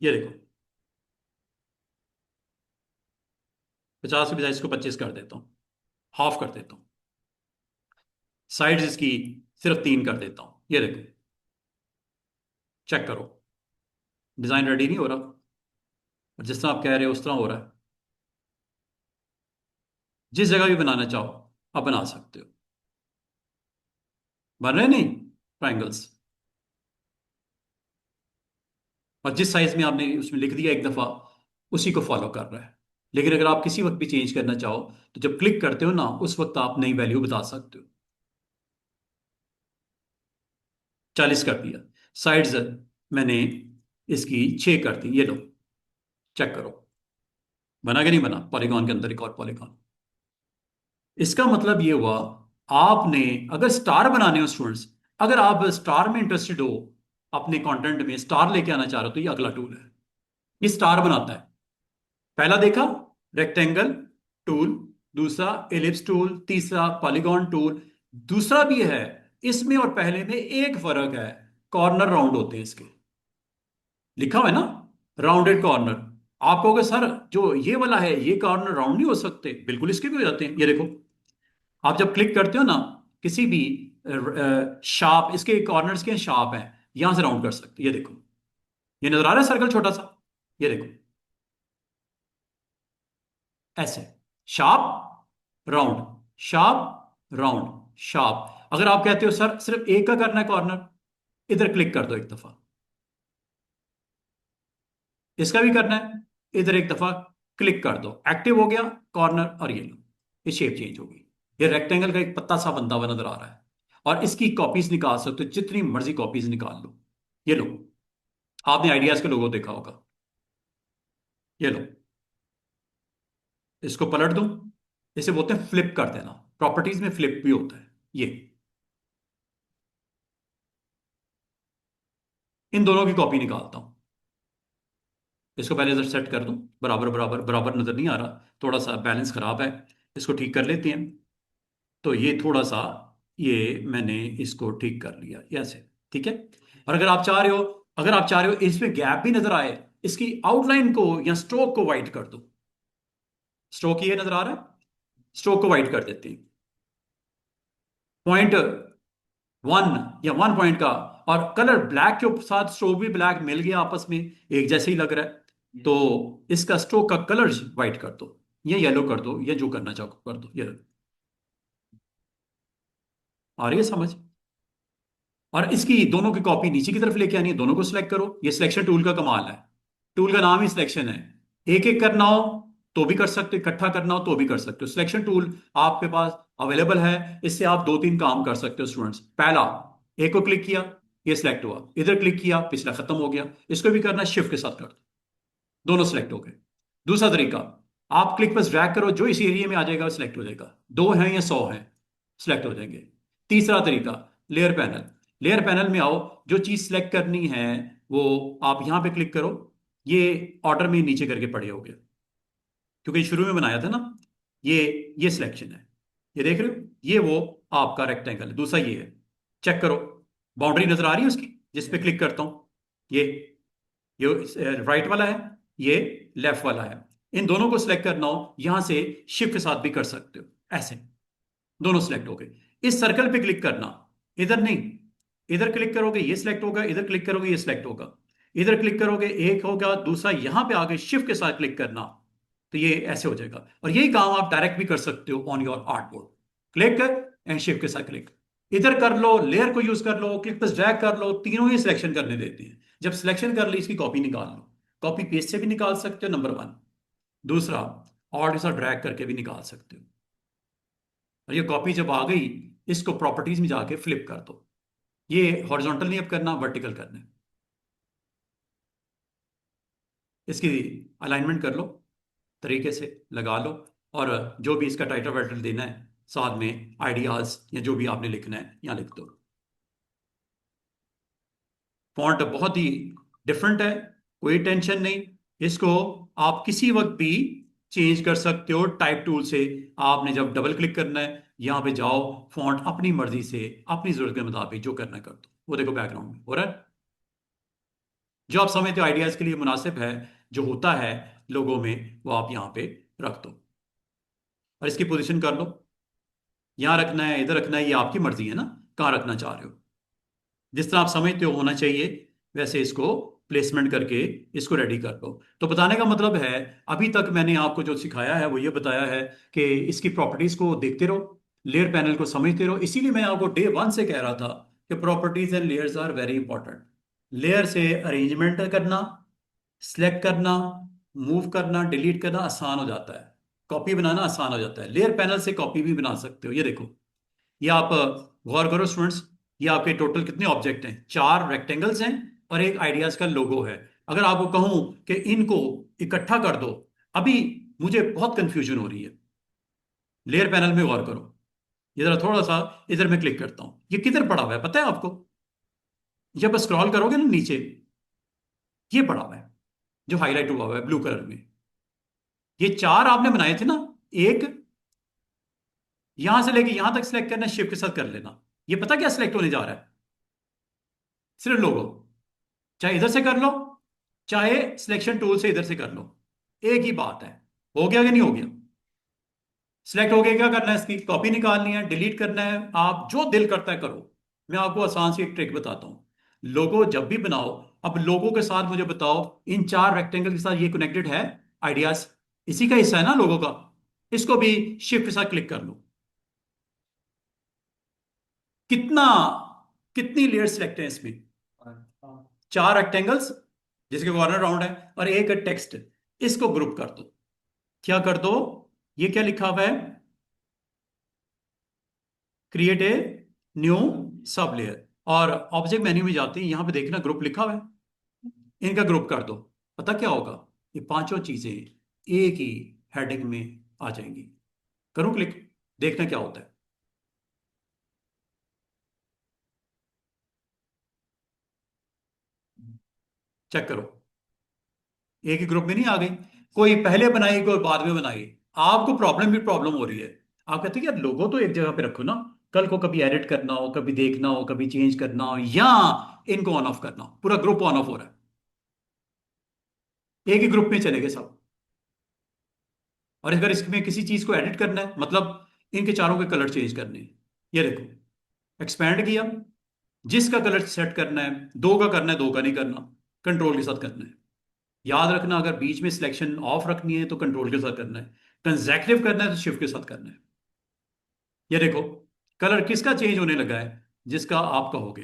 A: ये देखो 50 की बजाय इसको 25 कर देता हूँ, हाफ कर देता हूँ। साइड्स इसकी सिर्फ 3 कर देता हूँ। ये देखो चेक करो, डिजाइन रेडी नहीं हो रहा, और जिस तरह आप कह रहे हो उस तरह हो रहा है। जिस जगह भी बनाना चाहो आप बना सकते हो। बन रहे नहीं ट्राइंगल्स? और जिस साइज में आपने उसमें लिख दिया एक दफा, उसी को फॉलो कर रहा है। लेकिन अगर आप किसी वक्त भी चेंज करना चाहो तो जब क्लिक करते हो ना उस वक्त आप नई वैल्यू बता सकते हो। 40 कर दिया, साइड्स मैंने इसकी 6 कर दी। ये लो चेक करो, बना कि नहीं बना? पॉलीगॉन के अंदर एक और पॉलीगॉन। इसका मतलब ये हुआ, आपने अगर स्टार बनाने हो स्टूडेंट्स, अगर आप स्टार में इंटरेस्टेड हो, अपने कंटेंट में स्टार लेके आना चाह रहे हो, तो ये अगला टूल है। ये स्टार बनाता है। पहला देखा रेक्टेंगल टूल, दूसरा एलिप्स टूल, तीसरा पॉलीगॉन टूल। दूसरा भी है, इसमें और पहले में एक फर्क है, कॉर्नर राउंड होते हैं इसके। लिखा हुआ है ना राउंडेड कॉर्नर। आप कहोगे सर जो ये वाला है ये कॉर्नर राउंड नहीं हो सकते, बिल्कुल इसके भी हो जाते हैं। ये देखो आप जब क्लिक करते हो ना किसी भी शार्प, इसके कॉर्नर्स के शार्प हैं, यहां से राउंड कर सकते हो। ये देखो ये नजर आ रहा है सर्कल छोटा सा, ये देखो ऐसे sharp round, sharp round, sharp. अगर आप कहते हो सर सिर्फ एक का करना है कॉर्नर, इधर क्लिक कर दो एक दफा। इसका भी करना है, इधर एक दफा क्लिक कर दो, एक्टिव हो गया कॉर्नर। और ये लो ये शेप चेंज हो गई। ये रेक्टेंगल का एक पत्ता सा बनता हुआ नजर आ रहा है। और इसकी कॉपीज निकाल सकते हो, जितनी मर्जी कॉपीज निकाल लो। ये लो आपने आइडियाज के लोगो देखा होगा, ये लो इसको पलट दूं, इसे बोलते हैं फ्लिप कर देना। प्रॉपर्टीज में फ्लिप भी होता है ये। इन दोनों की कॉपी निकालता हूं। इसको पहले इधर सेट कर दूं, बराबर बराबर बराबर नजर नहीं आ रहा, थोड़ा सा बैलेंस खराब है, इसको ठीक कर लेते हैं। तो ये थोड़ा सा, ये मैंने इसको ठीक कर लिया ये ऐसे। ठीक है। और अगर आप चाह रहे हो, अगर आप चाह रहे हो इसमें गैप भी नजर आए, इसकी आउटलाइन को या स्ट्रोक को वाइट कर दो। स्ट्रोक ये नजर आ रहा है, स्ट्रोक को वाइट कर देते हैं। पॉइंट वन या वन पॉइंट का, और कलर ब्लैक के साथ स्ट्रोक भी ब्लैक मिल गया, आपस में एक जैसे ही लग रहा है, तो इसका स्ट्रोक का कलर वाइट कर दो, या येलो कर दो, या जो करना चाहो कर दो। ये आ रही है समझ? और इसकी दोनों की कॉपी नीचे की तरफ लेके आनी है, दोनों को सिलेक्ट करो। ये सिलेक्शन टूल का कमाल है, टूल का नाम ही सिलेक्शन है। एक एक करना हो तो भी कर सकते हो, इकट्ठा करना हो तो भी कर सकते हो। सिलेक्शन टूल आपके पास अवेलेबल है, इससे आप दो तीन काम कर सकते हो स्टूडेंट्स। पहला, एक को क्लिक किया, ये सिलेक्ट हुआ, इधर क्लिक किया, पिछला खत्म हो गया। इसको भी करना, शिफ्ट के साथ कर दो, दोनों सिलेक्ट हो गए। दूसरा तरीका, आप क्लिक पर ड्रैग करो, जो इस एरिया में आ जाएगा सिलेक्ट हो जाएगा। दो हैं या 100 हैं, सिलेक्ट हो जाएंगे। तीसरा तरीका, लेयर पैनल। लेयर पैनल में आओ, जो चीज सिलेक्ट करनी है वो आप यहां पे क्लिक करो, ये ऑर्डर में नीचे करके पड़े हो गए, क्योंकि शुरू में बनाया था ना। ये ये सिलेक्शन है, ये देख रहे हो, ये वो आपका रेक्टेंगल है। दूसरा ये है, चेक करो, बाउंड्री नजर आ रही है उसकी, जिस पे क्लिक करता हूं, ये राइट वाला है, ये लेफ्ट वाला है। इन दोनों को सिलेक्ट करना हो, यहां से शिफ्ट के साथ भी कर सकते हो, ऐसे दोनों सिलेक्ट हो गए। इस सर्कल पे क्लिक करना, इधर नहीं, इधर क्लिक करोगे ये सिलेक्ट होगा, इधर क्लिक करोगे ये सिलेक्ट होगा। इधर क्लिक करोगे एक होगा, दूसरा यहां पे आगे शिफ्ट के साथ क्लिक करना, तो ये ऐसे हो जाएगा। और यही काम आप डायरेक्ट भी कर सकते हो on your art board. Click and shift के साथ क्लिक, इधर कर लो, लेयर को यूज कर लो, क्लिक पर ड्रैग कर लो, तीनों ही सिलेक्शन करने देते हैं। जब सिलेक्शन कर ली, इसकी कॉपी निकाल लो। कॉपी पेस्ट से भी निकाल सकते हो, नंबर वन। दूसरा, ऑल्ट के साथ ड्रैग करके भी निकाल सकते हो। और ये कॉपी जब आ गई, इसको प्रॉपर्टीज में जाके फ्लिप कर दो। ये हॉरिजॉन्टल नहीं अब करना, वर्टिकल करना है। इसकी अलाइनमेंट कर लो, तरीके से लगा लो, और जो भी इसका टाइटल वाइटल देना है, साथ में आइडियाज या जो भी आपने लिखना है यहाँ लिख दो। फॉन्ट बहुत ही डिफरेंट है, कोई टेंशन नहीं। इसको आप किसी वक्त भी चेंज कर सकते हो टाइप टूल से। आपने जब डबल क्लिक करना है, यहाँ पे जाओ, फॉन्ट अपनी मर्जी से, अपनी जरूरत के मुताबिक जो करना है कर दो। वो देखो बैकग्राउंड में हो रहा है, जो आप समझते हो आइडियाज के लिए मुनासिब है, जो होता है लोगों में, वो आप यहाँ पे रख दो। और इसकी पोजीशन कर लो, यहाँ रखना है, इधर रखना है, ये आपकी मर्जी है ना, कहाँ रखना चाह रहे हो। जिस तरह आप समझते हो होना चाहिए, वैसे इसको प्लेसमेंट करके इसको रेडी कर लो। तो बताने का मतलब है, अभी तक मैंने आपको जो सिखाया है वो ये बताया है कि इसकी प्रॉपर्टीज को देखते रहो, लेयर पैनल को समझते रहो। इसीलिए मैं आपको डे वन से कह रहा था कि properties and layers are very important. Layer से अरेंजमेंट करना, सिलेक्ट करना, मूव करना, डिलीट करना आसान हो जाता है, कॉपी बनाना आसान हो जाता है। लेयर पैनल से कॉपी भी बना सकते हो। ये देखो, ये आप गौर करो स्टूडेंट्स, ये आपके टोटल कितने ऑब्जेक्ट हैं? 4 रेक्टेंगल्स हैं और एक आइडियाज का लोगो है। अगर आपको कहूं कि इनको इकट्ठा कर दो, अभी मुझे बहुत कंफ्यूजन हो रही है। लेयर पैनल में गौर करो, ये जरा थोड़ा सा इधर मैं क्लिक करता हूं, ये किधर पड़ा हुआ है पता है आपको? जब स्क्रॉल करोगे ना नीचे, ये पड़ा हुआ है, जो हाईलाइट हुआ हुआ है ब्लू कलर में। ये 4 आपने बनाए थे ना, एक यहां से लेके यहां तक सिलेक्ट करना, शिफ्ट के साथ कर लेना। ये पता क्या सिलेक्ट होने जा रहा है? सिर्फ लोगो, चाहे इधर से कर लो, चाहे सिलेक्शन टूल से इधर से कर लो, एक ही बात है। हो गया कि नहीं हो गया? सिलेक्ट हो गया, क्या करना है? इसकी कॉपी निकालनी है, डिलीट करना है, आप जो दिल करता है करो। मैं आपको आसान सी एक ट्रिक बताता हूं। लोगो जब भी बनाओ, अब लोगो के साथ मुझे बताओ, इन 4 रेक्टेंगल के साथ ये कनेक्टेड है, आइडियाज इसी का हिस्सा है ना लोगो का। इसको भी शिफ्ट के साथ क्लिक कर लो। कितना, कितनी लेयर सिलेक्ट है इसमें? 4 रेक्टेंगल्स जिसके कॉर्नर राउंड है, और एक टेक्स्ट। इसको ग्रुप कर दो। क्या कर दो? ये क्या लिखा हुआ है? Create a new sub layer. और ऑब्जेक्ट मेन्यू में जाते हैं, यहां पे देखना ग्रुप लिखा हुआ है, इनका ग्रुप कर दो। पता क्या होगा? ये पांचों चीजें एक ही हेडिंग में आ जाएंगी। करूं क्लिक, देखना क्या होता है। चेक करो, एक ही ग्रुप में नहीं आ गई। कोई पहले बनाई, कोई बाद में बनाई। आपको प्रॉब्लम भी प्रॉब्लम हो रही है। आप कहते हैं यार लोगो तो एक जगह पे रखो ना, कल को कभी एडिट करना हो, कभी देखना हो, कभी चेंज करना हो, या इनको ऑन ऑफ करना हो, पूरा ग्रुप ऑन ऑफ हो रहा है, एक ही ग्रुप में चले गए सब। और अगर इसमें किसी चीज को एडिट करना है, मतलब इनके चारों के कलर चेंज करने हैं, ये देखो, एक्सपैंड किया, जिसका कलर सेट करना है, दो का करना है, दो का नहीं करना, कंट्रोल के साथ करना है। याद रखना, अगर बीच में सिलेक्शन ऑफ रखनी है तो कंट्रोल के साथ करना है, कंजेक्टिव करना है तो शिफ्ट के साथ करना है। ये देखो, कलर किसका चेंज होने लगा है, जिसका आप कहोगे।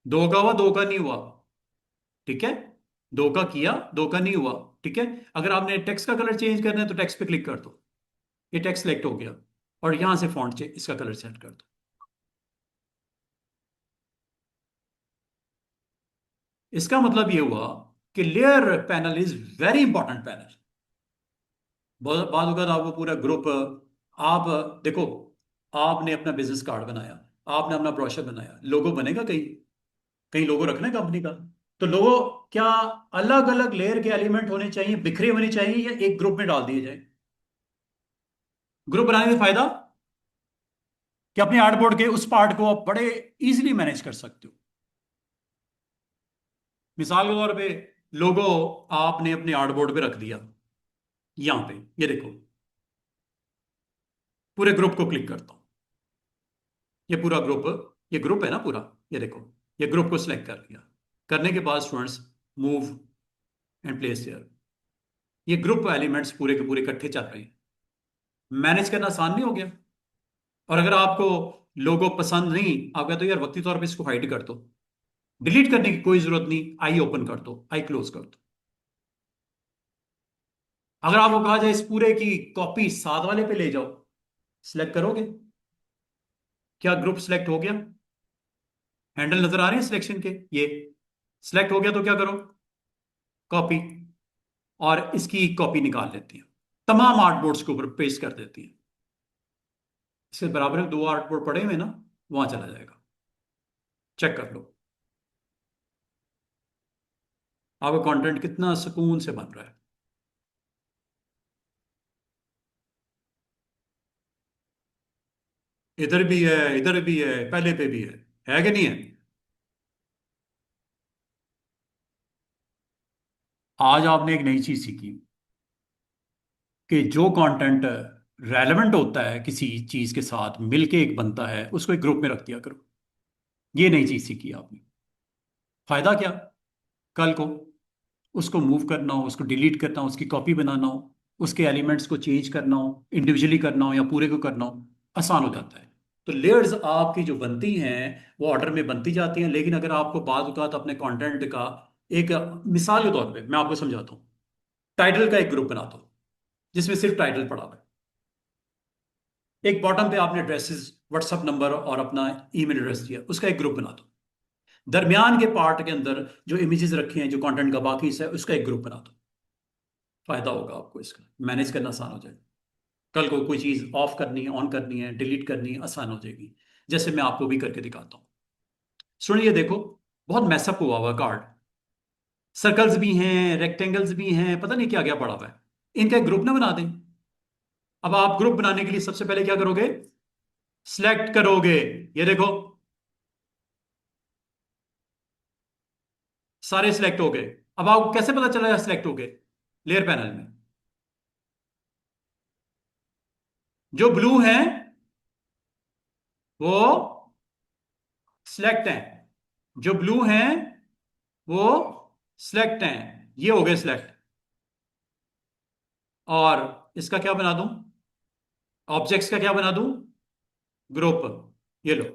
A: दो का हुआ, दो का नहीं हुआ, ठीक है। दो का किया, दो का नहीं हुआ, ठीक है। अगर आपने टेक्स्ट का कलर चेंज करना है तो टेक्स्ट पे क्लिक कर दो, ये टेक्स्ट सेलेक्ट हो गया, और यहां से फॉन्ट इसका कलर सेट कर दो। इसका मतलब ये हुआ कि layer panel is very important panel. बाद अगर आपको पूरा ग्रुप, आप देखो, आपने अपना बिजनेस कार्ड बनाया, आपने अपना ब्रोशर बनाया, लोगो बनेगा कहीं, कहीं लोगो रखना है कंपनी का। तो लोगो क्या अलग अलग लेयर के एलिमेंट होने चाहिए, बिखरे होने चाहिए, या एक ग्रुप में डाल दिए जाए? ग्रुप बनाने से फायदा कि अपने आर्टबोर्ड के उस पार्ट को आप बड़े इजीली मैनेज कर सकते हो। मिसाल के तौर पे लोगो आपने अपने आर्टबोर्ड पे रख दिया, यहां पे, ये देखो, पूरे ग्रुप को क्लिक करता हूं, ये पूरा ग्रुप, ये ग्रुप है ना पूरा, ये देखो, ये ग्रुप को सिलेक्ट कर लिया। करने के बाद students, move and place here, ये ग्रुप एलिमेंट्स पूरे के पूरे इकट्ठे चल रहे हैं। मैनेज करना आसान नहीं हो गया? और अगर आपको लोगो पसंद नहीं, आप कहते हो यार वक्ती तौर पे इसको हाइड कर दो, डिलीट करने की कोई जरूरत नहीं, आई ओपन कर दो, आई क्लोज कर दो। अगर आपको कहा जाए इस पूरे की कॉपी साथ वाले पे ले जाओ, सिलेक्ट करोगे? क्या ग्रुप सिलेक्ट हो गया? हैंडल नजर आ रहे हैं सिलेक्शन के, ये सिलेक्ट हो गया तो क्या करो, कॉपी, और इसकी कॉपी निकाल लेती है, तमाम आर्टबोर्ड्स के ऊपर पेस्ट कर देती है। इसके बराबर में दो आर्टबोर्ड पड़े हुए ना, वहां चला जाएगा, चेक कर लो आपका कंटेंट कितना सुकून से बन रहा है। इधर भी है, इधर भी है, पहले पे भी है कि नहीं है? आज आपने एक नई चीज सीखी कि जो कंटेंट रेलेवेंट होता है किसी चीज के साथ मिलके एक बनता है, उसको एक ग्रुप में रख दिया करो। ये नई चीज सीखी आपने। फायदा क्या? कल को उसको मूव करना हो, उसको डिलीट करना हो, उसकी कॉपी बनाना हो, उसके एलिमेंट्स को चेंज करना हो, इंडिविजुअली करना हो या पूरे को करना हो, आसान हो जाता है। तो लेयर्स आपकी जो बनती हैं वो ऑर्डर में बनती जाती हैं, लेकिन अगर आपको बाद औक़ात अपने कंटेंट का एक, मिसाल के तौर पे मैं आपको समझाता हूँ, टाइटल का एक ग्रुप बना दो जिसमें सिर्फ टाइटल पड़ा हुआ है। एक बॉटम पे आपने एड्रेसेस, व्हाट्सअप नंबर और अपना ईमेल एड्रेस दिया, उसका एक ग्रुप बना दो। दरमियान के पार्ट के अंदर जो इमेजेस रखे हैं, जो कंटेंट का बाकी हिस्सा है, उसका एक ग्रुप बना दो। फायदा होगा आपको, इसका मैनेज करना आसान हो जाएगा। कल को कोई चीज ऑफ करनी है, ऑन करनी है, डिलीट करनी है, आसान हो जाएगी, जैसे मैं आपको भी करके दिखाता हूँ। सुनिए, देखो, बहुत मैसअप हुआ हुआ कार्ड, सर्कल्स भी हैं, रेक्टेंगल्स भी हैं, पता नहीं क्या क्या पड़ा हुआ है। इनका एक ग्रुप ना बना दें। अब आप ग्रुप बनाने के लिए सबसे पहले क्या करोगे, सिलेक्ट करोगे, ये देखो, सारे सिलेक्ट हो गए। अब आपको कैसे पता चला सिलेक्ट हो गए? लेयर पैनल में जो ब्लू है वो सिलेक्ट हैं, जो ब्लू हैं वो सिलेक्ट हैं, ये हो गए सिलेक्ट। और इसका क्या बना दूं, ऑब्जेक्ट्स का क्या बना दूं, ग्रुप, ये लो।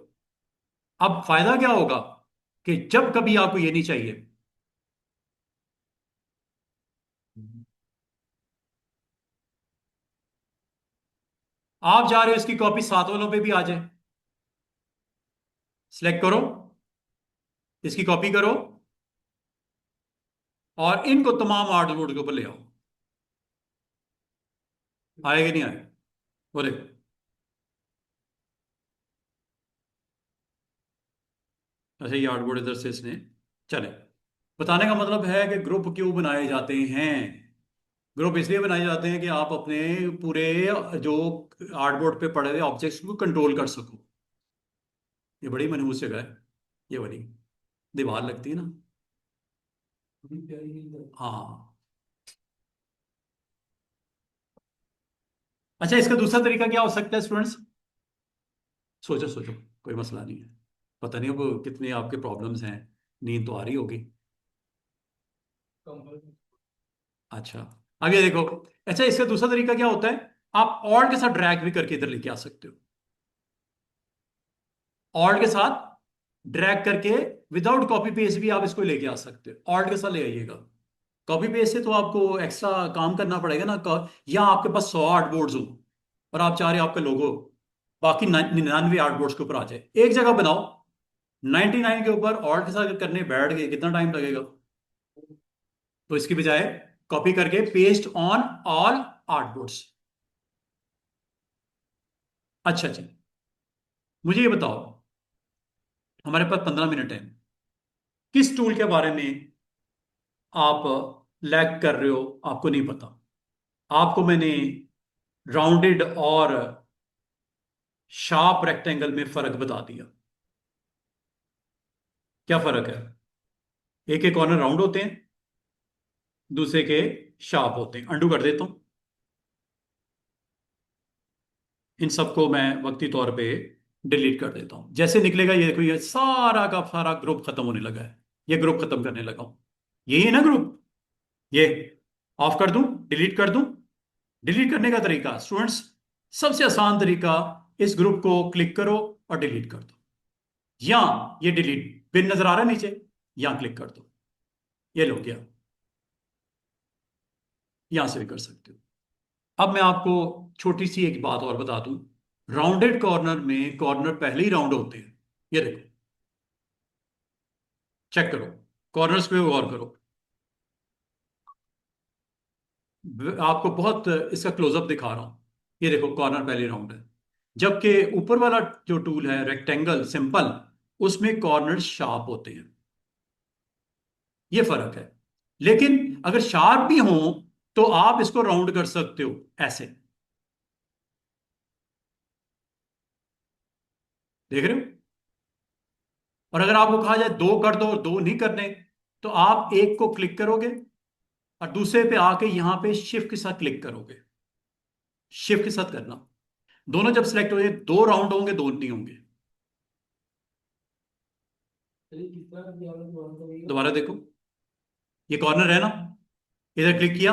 A: अब फायदा क्या होगा कि जब कभी आपको ये नहीं चाहिए, आप जा रहे हो इसकी कॉपी सात वालों पे भी आ जाए, सिलेक्ट करो, इसकी कॉपी करो, और इनको तमाम आर्टबोर्ड के ऊपर ले आओ। आएगा नहीं आएगा? बोले। अच्छा, ये आर्टबोर्ड इधर से इसने, चले। बताने का मतलब है कि ग्रुप क्यों बनाए जाते हैं। ग्रुप इसलिए बनाए जाते हैं कि आप अपने पूरे जो आर्टबोर्ड पे पड़े हुए ऑब्जेक्ट्स को कंट्रोल कर सको। ये बड़ी मनहूस जगह है, ये वाली दीवार लगती है ना। हाँ। अच्छा, इसका दूसरा तरीका क्या हो सकता है स्टूडेंट्स? सोचो सोचो, कोई मसला नहीं है। पता नहीं वो कितने आपके प्रॉब्लम्स हैं, नींद तो आ रही होगी। अच्छा, आगे देखो। अच्छा, इसका दूसरा तरीका क्या होता है? आप ऑल्ट के साथ ड्रैग भी करके इधर लेके आ सकते हो। ऑल्ट के साथ ड्रैग करके विदाउट कॉपी पेस्ट भी आप इसको लेके आ सकते हो। ऑल्ट के साथ ले आइएगा। कॉपी पेस्ट से तो आपको एक्स्ट्रा काम करना पड़ेगा ना। या आपके पास 100 आर्टबोर्ड्स हो और आप चाह रहे हो आपका लोगो बाकी 99 आर्टबोर्ड्स के ऊपर आ जाए, एक जगह बनाओ। 99 के ऊपर ऑल्ट के साथ करने बैठ गए, कितना टाइम लगेगा? तो इसकी बजाय कॉपी करके पेस्ट ऑन ऑल आर्टबोर्ड्स। अच्छा अच्छा, मुझे ये बताओ, हमारे पास 15 मिनट है। किस टूल के बारे में आप लैग कर रहे हो, आपको नहीं पता? आपको मैंने राउंडेड और शार्प रेक्टेंगल में फर्क बता दिया। क्या फर्क है? एक एक कॉर्नर राउंड होते हैं, दूसरे के शार्प होते हैं। अंडू कर देता हूं। इन सबको मैं वक्ती तौर पे डिलीट कर देता हूं। जैसे निकलेगा ये देखो, ये सारा का सारा ग्रुप खत्म होने लगा है। ये ग्रुप खत्म करने लगा हूं। यही है ना ग्रुप? ये ऑफ कर दूं, डिलीट कर दूं? डिलीट करने का तरीका स्टूडेंट्स, सबसे आसान तरीका, इस ग्रुप को क्लिक करो और डिलीट कर दो। या ये डिलीट पिन नजर आ रहा है नीचे, यहां क्लिक कर दो। ये लो गया। यहां से भी कर सकते हो। अब मैं आपको छोटी सी एक बात और बता दूं। राउंडेड कॉर्नर में कॉर्नर पहले ही राउंड होते हैं। ये देखो, चेक करो, कॉर्नर्स पे गौर करो। आपको बहुत इसका क्लोजअप दिखा रहा हूं। ये देखो, कॉर्नर पहले राउंड है। जबकि ऊपर वाला जो टूल है रेक्टेंगल सिंपल, उसमें कॉर्नर शार्प होते हैं। ये फर्क है। लेकिन अगर शार्प भी हो तो आप इसको राउंड कर सकते हो ऐसे। देख रहे हो? और अगर आपको कहा जाए दो कर दो, दो नहीं करने, तो आप एक को क्लिक करोगे और दूसरे पे आके यहां पे शिफ्ट के साथ क्लिक करोगे। शिफ्ट के साथ करना। दोनों जब सिलेक्ट हो जाए, दो राउंड होंगे, दो नहीं होंगे। दोबारा देखो, ये कॉर्नर है ना, इधर क्लिक किया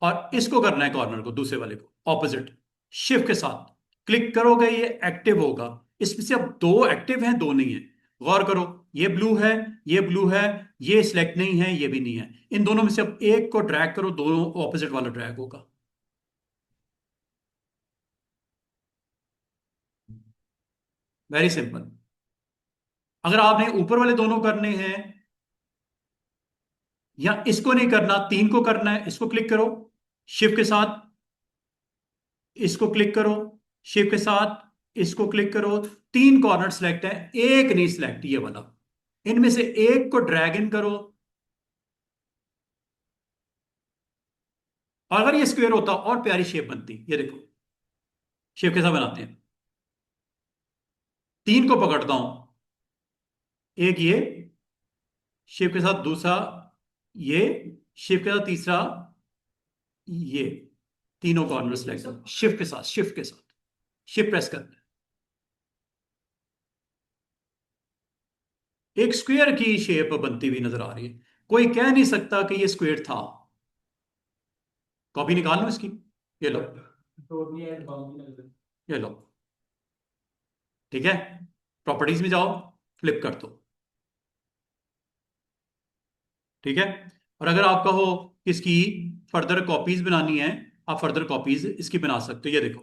A: और इसको करना है कॉर्नर को, दूसरे वाले को ऑपोजिट। शिफ्ट के साथ क्लिक करोगे, ये एक्टिव होगा। इसमें से अब दो एक्टिव हैं, दो नहीं है। गौर करो, ये ब्लू है, ये ब्लू है, ये सिलेक्ट नहीं है, ये भी नहीं है। इन दोनों में से अब एक को ड्रैग करो, दोनों ऑपोजिट वाला ड्रैग होगा। Very simple. अगर आपने ऊपर वाले दोनों करने हैं या इसको नहीं करना, तीन को करना है, इसको क्लिक करो शिफ्ट के साथ, इसको क्लिक करो शिफ्ट के साथ, इसको क्लिक करो। तीन कॉर्नर सिलेक्ट है, एक नहीं सिलेक्ट, ये वाला। इनमें से एक को ड्रैग इन करो। और अगर ये स्क्वायर होता और प्यारी शेप बनती। ये देखो, शेप कैसा बनाते हैं। तीन को पकड़ता हूं, एक ये शेप के साथ, दूसरा ये शेप के साथ, तीसरा ये। तीनों कॉर्नर सिलेक्ट करो शिफ्ट के साथ, शिफ्ट के साथ, शिफ्ट प्रेस करना है। एक स्क्वायर की शेप बनती हुई नजर आ रही है। कोई कह नहीं सकता कि ये स्क्वायर था। कॉपी निकाल लो इसकी। ये लो, ये लो। ठीक है, प्रॉपर्टीज में जाओ, फ्लिप कर दो। ठीक है। और अगर आपका हो किसकी फर्दर कॉपीज बनानी है, आप फर्दर कॉपीज इसकी बना सकते हो। ये देखो,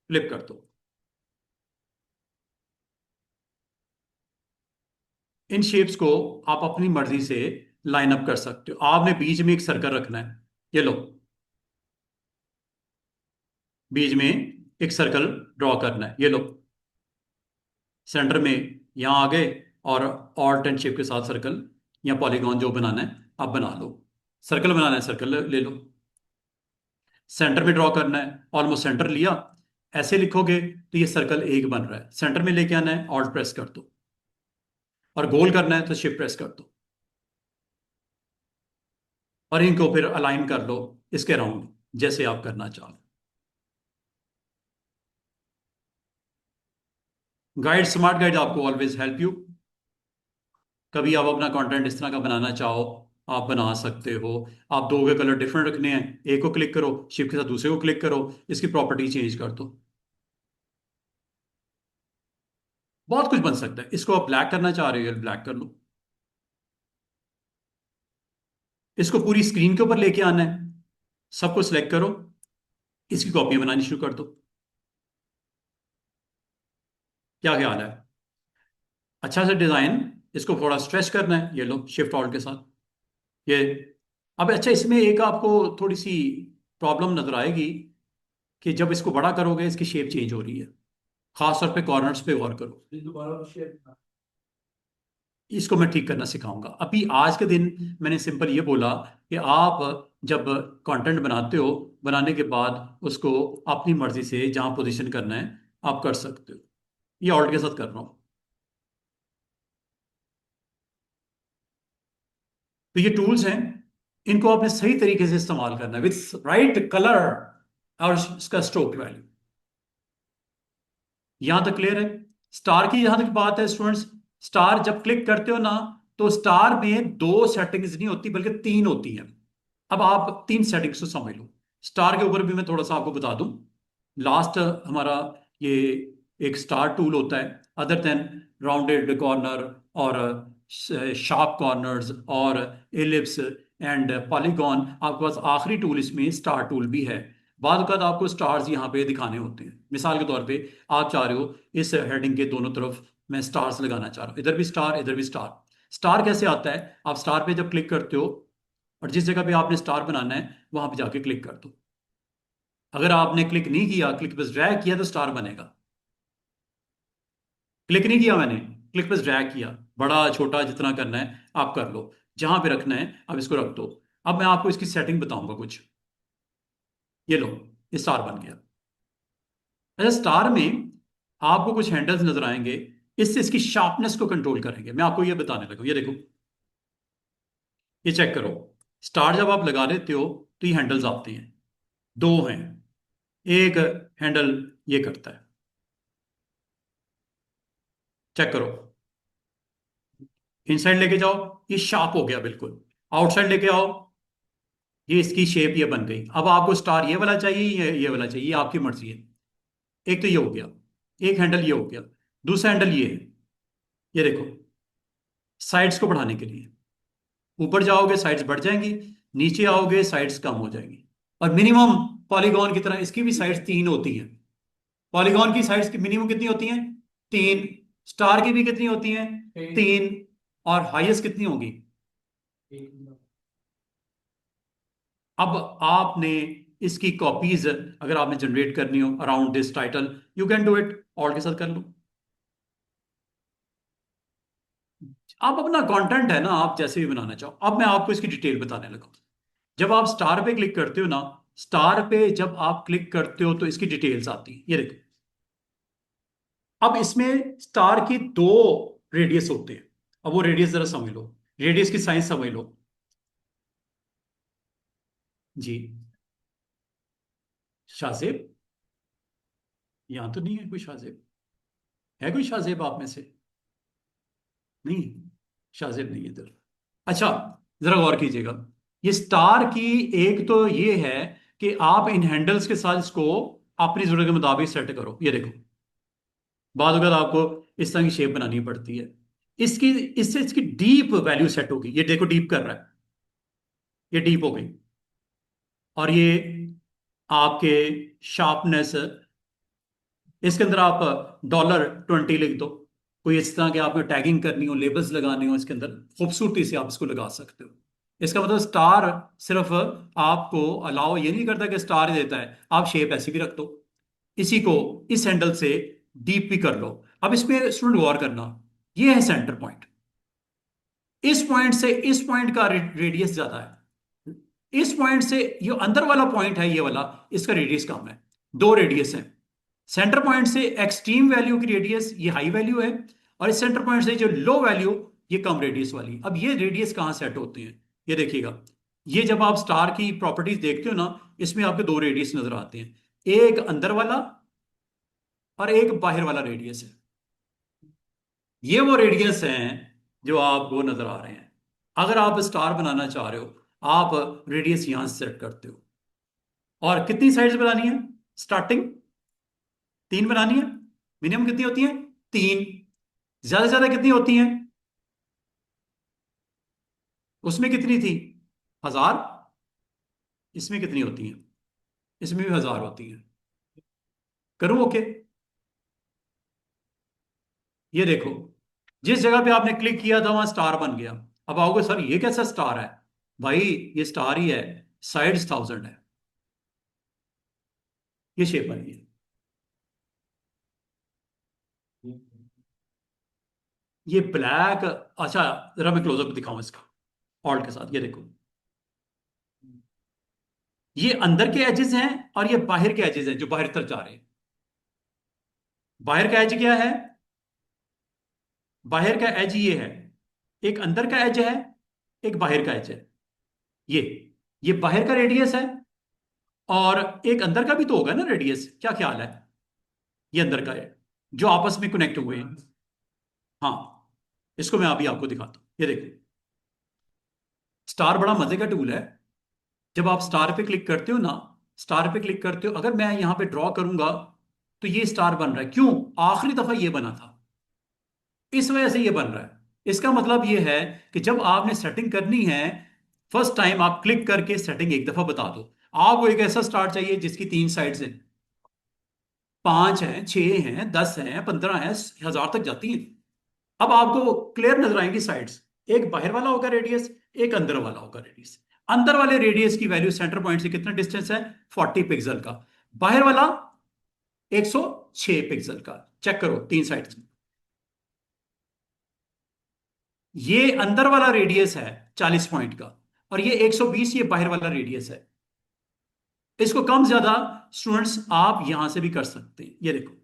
A: फ्लिप कर दो। इन शेप्स को आप अपनी मर्जी से लाइन अप कर सकते हो। आपने बीच में एक सर्कल रखना है, ये लो, बीच में एक सर्कल ड्रॉ करना है, ये लो, सेंटर में यहां आ गए, और ऑल्ट एंड शिफ्ट के साथ सर्कल या पॉलीगॉन जो बनाना है आप बना लो। सर्कल बनाना है, सर्कल ले लो। सेंटर में ड्रॉ करना है, ऑलमोस्ट सेंटर लिया, ऐसे लिखोगे तो ये सर्कल एक बन रहा है। सेंटर में लेके आना है, ऑल्ट प्रेस कर दो, और गोल करना है तो शिफ्ट प्रेस कर दो, और इनको फिर अलाइन कर लो इसके राउंड, जैसे आप करना चाहो। गाइड, स्मार्ट गाइड आपको ऑलवेज हेल्प यू। कभी आप अपना कंटेंट इस तरह का बनाना चाहो, आप बना सकते हो। आप दो के कलर डिफरेंट रखने हैं, एक को क्लिक करो, शिफ्ट के साथ दूसरे को क्लिक करो, इसकी प्रॉपर्टी चेंज कर दो, बहुत कुछ बन सकता है। इसको आप ब्लैक करना चाह रहे हो, ब्लैक कर लो। इसको पूरी स्क्रीन के ऊपर लेके आना है, सबको सिलेक्ट करो, इसकी कॉपियां बनानी शुरू कर दो। क्या ख्याल है? अच्छा से डिजाइन, इसको थोड़ा स्ट्रेच करना है, ये लो शिफ्ट ऑल्ट के साथ ये। अब अच्छा, इसमें एक आपको थोड़ी सी प्रॉब्लम नजर आएगी कि जब इसको बड़ा करोगे इसकी शेप चेंज हो रही है, खास तौर पे कॉर्नर्स पे गौर करो। इसको मैं ठीक करना सिखाऊंगा। अभी आज के दिन मैंने सिंपल ये बोला कि आप जब कंटेंट बनाते हो, बनाने के बाद उसको अपनी मर्जी से जहां पोजीशन करना है आप कर सकते हो। ये ऑल्ट के साथ कर रहा हूं। तो ये टूल्स हैं, इनको आपने सही तरीके से इस्तेमाल करना है विथ राइट कलर और इसका स्ट्रोक वैल्यू। यहां तक क्लियर है? स्टार की जहां तक बात है स्टूडेंट्स, स्टार जब क्लिक करते हो ना, तो स्टार में दो सेटिंग्स नहीं होती बल्कि तीन होती हैं। अब आप तीन सेटिंग्स को समझ लो। स्टार के ऊपर भी मैं थोड़ा सा आपको बता दूं। लास्ट हमारा ये एक स्टार टूल होता है, अदर देन राउंडेड कॉर्नर और शार्प कॉर्नर्स और एलिप्स एंड पॉलीगॉन, आपके पास आखिरी टूल इसमें स्टार टूल भी है। बाद वक़्त आपको स्टार्स यहाँ पे दिखाने होते हैं। मिसाल के तौर पे आप चाह रहे हो इस हेडिंग के दोनों तरफ मैं स्टार्स लगाना चाह रहा हूँ, इधर भी स्टार इधर भी स्टार। स्टार कैसे आता है? आप स्टार पे जब क्लिक करते हो और जिस जगह पे आपने स्टार बनाना है वहां पे जाके क्लिक कर दो। अगर आपने क्लिक नहीं किया, क्लिक बस ड्रैग किया, तो स्टार बनेगा। क्लिक नहीं किया मैंने, क्लिक बस ड्रैग किया, बड़ा छोटा जितना करना है आप कर लो, जहां पे रखना है अब इसको रख दो। अब मैं आपको इसकी सेटिंग बताऊंगा कुछ। ये लो, ये स्टार बन गया। अच्छा, स्टार में आपको कुछ हैंडल्स नजर आएंगे, इससे इसकी शार्पनेस को कंट्रोल करेंगे। मैं आपको ये बताने लगा, ये देखो, ये चेक करो। स्टार जब आप लगा देते हो तो ये हैंडल्स आते हैं, दो हैं। एक हैंडल ये करता है, चेक करो। इनसाइड लेके जाओ, ये शार्प हो गया बिल्कुल। आउटसाइड लेके आओ, ये इसकी शेप ये बन गई। अब आपको स्टार ये वाला चाहिए, ये वाला चाहिए, ये आपकी मर्जी है। एक तो ये हो गया, एक हैंडल ये हो गया, दूसरा हैंडल ये है, ये देखो, साइड्स को बढ़ाने के लिए। ऊपर जाओगे साइड्स बढ़ जाएंगी, नीचे आओगे साइड्स कम हो जाएंगी। और मिनिमम पॉलीगॉन की तरह इसकी भी साइड्स तीन होती हैं। पॉलीगॉन की साइड्स की मिनिमम कितनी होती हैं? तीन। स्टार की भी कितनी होती हैं? तीन। और हाईएस्ट कितनी होगी? अब आपने इसकी कॉपीज अगर आपने जनरेट करनी हो around this title, you can do it, all के साथ कर लो। आप अपना कंटेंट है ना, आप जैसे भी बनाना चाहो। अब मैं आपको इसकी डिटेल बताने लगा। जब आप स्टार पे क्लिक करते हो ना, स्टार पे जब आप क्लिक करते हो तो इसकी डिटेल्स आती है, ये देखो। अब इसमें स्टार की दो रेडियस होते हैं। अब वो रेडियस जरा समझ लो, रेडियस की साइंस समझ लो जी। शाहजेब, यहां तो नहीं है कोई शाहजेब? है कोई शाहजेब आप में से? नहीं, शाहजेब नहीं है इधर। अच्छा, जरा गौर कीजिएगा। ये स्टार की एक तो ये है कि आप इन हैंडल्स के साथ इसको अपनी जरूरत के मुताबिक सेट करो, ये देखो। बाद अगर आपको इस तरह की शेप बनानी पड़ती है, इसकी इससे इसकी डीप वैल्यू सेट होगी। ये देखो डीप कर रहा है, ये डीप हो गई। और ये आपके शार्पनेस, इसके अंदर आप $20 लिख दो, कोई इस तरह के आपको टैगिंग करनी हो, लेबल्स लगाने हो, इसके अंदर खूबसूरती से आप इसको लगा सकते हो। इसका मतलब स्टार सिर्फ आपको अलाउ ये नहीं करता कि स्टार देता है, आप शेप ऐसी भी रख दो, इसी को इस हैंडल से डीप भी कर लो। अब इसमें स्टूडेंट गौर करना, ये है सेंटर पॉइंट। इस पॉइंट से इस पॉइंट का रेडियस ज्यादा है, इस पॉइंट से ये अंदर वाला पॉइंट है ये वाला, इसका रेडियस कम है। दो रेडियस है, सेंटर पॉइंट से एक्सट्रीम वैल्यू की रेडियस ये हाई वैल्यू है, और इस सेंटर पॉइंट से जो लो वैल्यू ये कम रेडियस वाली। अब ये रेडियस कहाँ सेट होते हैं, ये देखिएगा। ये जब आप स्टार की प्रॉपर्टीज देखते हो ना, इसमें आपके दो रेडियस नजर आते हैं, एक अंदर वाला और एक बाहर वाला रेडियस है। ये वो रेडियस हैं जो आपको नजर आ रहे हैं। अगर आप स्टार बनाना चाह रहे हो, आप रेडियस यहां से सेट करते हो। और कितनी साइड्स बनानी है, स्टार्टिंग तीन बनानी है। मिनिमम कितनी होती है, तीन। ज्यादा से ज्यादा कितनी होती हैं, उसमें कितनी थी, 1000। इसमें कितनी होती हैं, इसमें भी 1000 होती हैं। करूं ओके। ये देखो, जिस जगह पे आपने क्लिक किया था वहां स्टार बन गया। अब आओगे सर ये कैसा स्टार है, भाई ये स्टार ही है, साइड्स 1000 है, ये शेप बनी है। ये ब्लैक, अच्छा जरा मैं क्लोजअप दिखाऊं इसका, ऑल्ट के साथ, ये देखो। ये अंदर के एजेस हैं और ये बाहर के एजेस हैं जो बाहर तरफ जा रहे हैं। बाहर का एज क्या है, बाहर का एज ये है, एक अंदर का एज है, एक बाहर का एज है। ये ये बाहर का रेडियस है, और एक अंदर का भी तो होगा ना रेडियस, क्या ख्याल है। ये अंदर का है, जो आपस में कनेक्ट हुए हैं। हाँ, इसको मैं अभी आपको दिखाता हूं, ये देखो। स्टार बड़ा मजे का टूल है। जब आप स्टार पे क्लिक करते हो ना, स्टार पे क्लिक करते हो, अगर मैं यहां पे ड्रॉ करूंगा तो ये स्टार बन रहा है। क्यों, आखिरी दफा ये बना था, इस वजह से ये बन रहा है। इसका मतलब ये है कि जब आपने सेटिंग करनी है, फर्स्ट टाइम आप क्लिक करके सेटिंग एक दफा बता दो। आपको एक ऐसा स्टार चाहिए जिसकी तीन साइड्स हैं, पांच हैं, छह हैं, 10 हैं, 15 हैं, 1000 तक जाती हैं। अब आपको क्लियर नजर आएंगी साइड्स। एक बाहर वाला होगा रेडियस, एक अंदर वाला होगा रेडियस। अंदर वाले रेडियस की वैल्यू सेंटर पॉइंट से कितना डिस्टेंस है, 40 पिक्सल का। बाहर वाला 106 पिक्सल का। चेक करो तीन साइड्स में। ये अंदर वाला रेडियस है 40 पॉइंट का, और ये 120 ये बाहर वाला रेडियस है। इसको कम ज्यादा स्टूडेंट्स आप यहां से भी कर सकते हैं। ये देखो,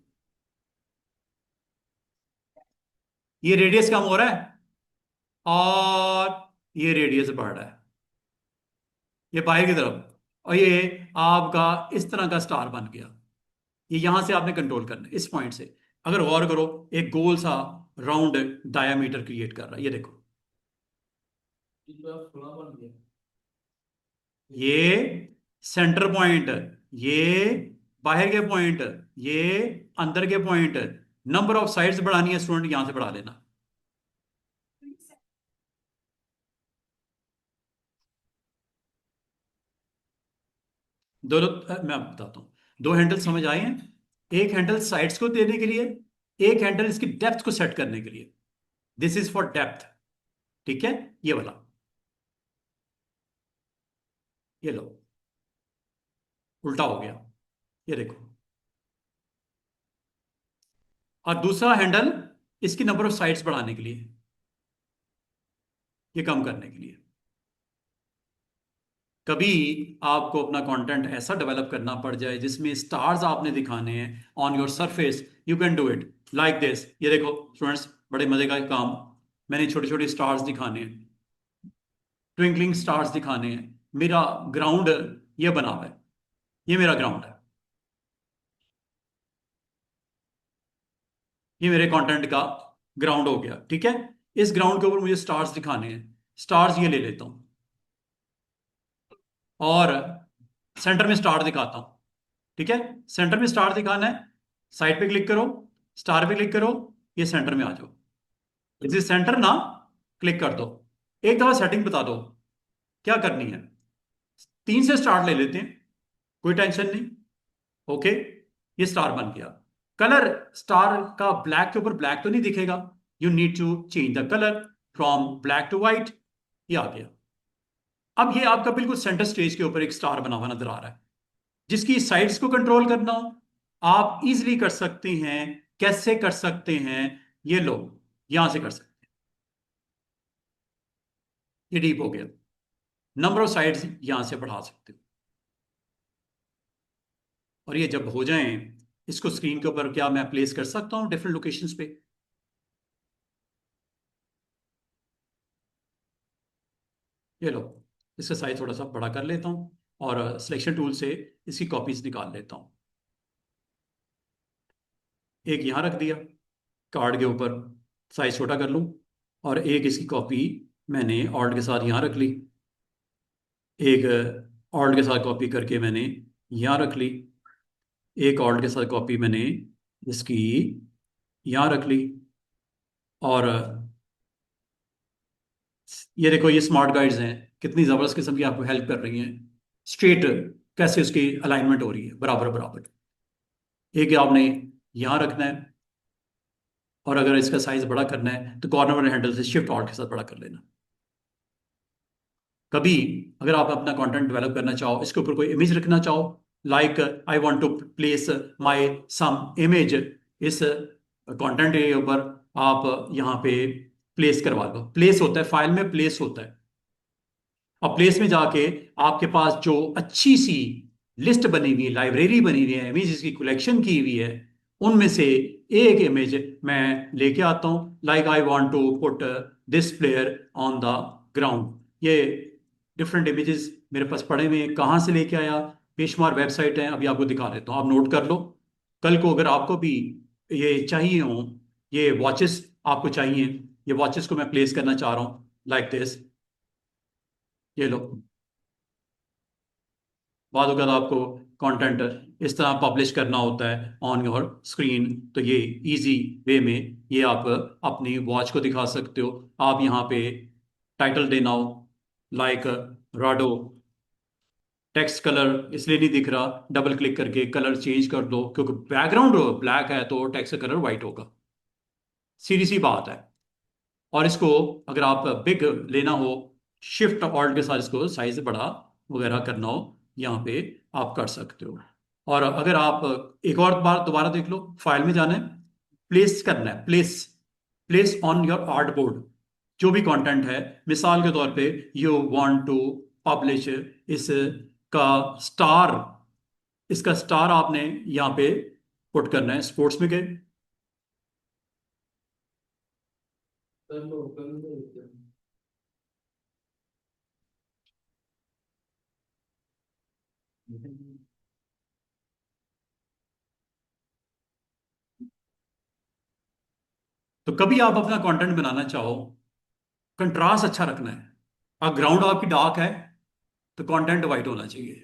A: ये रेडियस कम हो रहा है और ये रेडियस बढ़ रहा है, ये बाहर की तरफ। और ये आपका इस तरह का स्टार बन गया। ये यहां से आपने कंट्रोल करना है, इस पॉइंट से। अगर गौर करो, एक गोल सा राउंड डायामीटर क्रिएट कर रहा है, ये देखो। ये सेंटर पॉइंट, ये बाहर के पॉइंट, ये अंदर के पॉइंट। नंबर ऑफ साइड्स बढ़ानी है स्टूडेंट, यहां से बढ़ा लेना। दोनों मैं आपको बताता हूं। दो हैंडल समझ आए हैं, एक हैंडल साइड्स को देने के लिए, एक हैंडल इसकी डेप्थ को सेट करने के लिए। दिस इज फॉर डेप्थ, ठीक है। ये वाला, ये लो, उल्टा हो गया, ये देखो। और दूसरा हैंडल इसकी नंबर ऑफ साइड्स बढ़ाने के लिए, ये कम करने के लिए। कभी आपको अपना कंटेंट ऐसा डेवलप करना पड़ जाए जिसमें स्टार्स आपने दिखाने हैं on your surface, you can do it like this. ये देखो स्टूडेंट्स, बड़े मजे का काम। मैंने छोटे छोटे स्टार्स दिखाने हैं, ट्विंकलिंग स्टार्स दिखाने हैं। मेरा ग्राउंड ये बना हुआ है, ये मेरा ग्राउंड है, ये मेरे कंटेंट का ग्राउंड हो गया, ठीक है। इस ग्राउंड के ऊपर मुझे स्टार्स दिखाने हैं, स्टार्स ये ले लेता हूं, और सेंटर में स्टार दिखाता हूं, ठीक है। सेंटर में स्टार दिखाना है, साइड पे क्लिक करो, स्टार पे क्लिक करो, ये सेंटर में आ जाओ। इसे सेंटर ना, क्लिक कर दो। एक दफा सेटिंग बता दो क्या करनी है। तीन से स्टार ले लेते हैं, कोई टेंशन नहीं। ओके, ये स्टार बन गया। कलर स्टार का ब्लैक के ऊपर ब्लैक तो नहीं दिखेगा, you need to change the colour from black to white. ये आ गया। अब ये आपका बिल्कुल सेंटर स्टेज के ऊपर एक स्टार बना हुआ नजर आ रहा है। जिसकी साइड्स को कंट्रोल करना हो, आप इजीली कर सकते हैं। कैसे कर सकते हैं? ये लो, यहां से कर सकते हैं। ये डीप हो गया। नंबर ऑफ साइड्स यहां से बढ़ा सकते हो। और ये जब हो जाएं, इसको स्क्रीन के ऊपर क्या मैं प्लेस कर सकता हूं डिफरेंट लोकेशंस पे? ये लो, इसका साइज थोड़ा सा बड़ा कर लेता हूं और सिलेक्शन टूल से इसकी कॉपीज निकाल लेता हूं। एक यहां रख दिया कार्ड के ऊपर, साइज छोटा कर लूं। और एक इसकी कॉपी मैंने ऑल्ट के साथ यहां रख ली। एक ऑल्ट के साथ कॉपी करके मैंने यहां रख ली। एक ऑल्ट के साथ कॉपी मैंने इसकी यहां रख ली। और ये देखो, ये स्मार्ट गाइड्स हैं, कितनी जबरदस्त किस्म की आपको हेल्प कर रही हैं। स्ट्रेट कैसे उसकी अलाइनमेंट हो रही है, बराबर बराबर। एक आपने यहां रखना है, और अगर इसका साइज बड़ा करना है तो कॉर्नर वाले हैंडल से शिफ्ट ऑल्ट के साथ बड़ा कर लेना। कभी अगर आप अपना कंटेंट डेवलप करना चाहो, इसके ऊपर कोई इमेज रखना चाहो, like I want to place my some image, इस कंटेंट के ऊपर आप यहाँ पे प्लेस करवा लो। प्लेस होता है, फाइल में प्लेस होता है। और प्लेस में जाके आपके पास जो अच्छी सी लिस्ट बनी हुई है, लाइब्रेरी बनी हुई है, इमेजेस की कलेक्शन की हुई है, उनमें से एक इमेज मैं लेके आता हूं। Like I want to put this player on the ground. ये डिफरेंट इमेजेस मेरे पास पड़े हुए हैं। कहाँ से लेके आया? बेशुमार वेबसाइट है, अभी आपको दिखा देता हूँ, आप नोट कर लो। कल को अगर आपको भी ये चाहिए हो, ये वॉचेस आपको चाहिए, ये वॉचेस को मैं प्लेस करना चाह रहा हूँ लाइक दिस। ये लो, बाद अगर आपको कंटेंट इस तरह पब्लिश करना होता है ऑन योर स्क्रीन, तो ये इजी वे में ये आप अपनी वॉच को दिखा सकते हो। आप यहाँ पे टाइटल देना हो, लाइक राडो। टेक्स्ट कलर इसलिए नहीं दिख रहा, डबल क्लिक करके कलर चेंज कर दो, क्योंकि बैकग्राउंड ब्लैक है तो टेक्स्ट का कलर वाइट होगा। सीधी सी बात है। और इसको अगर आप बिग लेना हो, शिफ्ट ऑल्ट के साथ इसको साइज बड़ा वगैरह करना हो, यहाँ पे आप कर सकते हो। और अगर आप एक और बार दोबारा देख लो, फाइल में जाना है, प्लेस करना है, place, place on your art board. जो भी कंटेंट है, मिसाल के तौर पे यू वांट टू पब्लिश इसका स्टार, इसका स्टार आपने यहाँ पे पुट करना है। स्पोर्ट्स में गए, तो कभी आप अपना कंटेंट बनाना चाहो, कंट्रास्ट अच्छा रखना है। अगर ग्राउंड आपकी डार्क है तो कंटेंट वाइट होना चाहिए,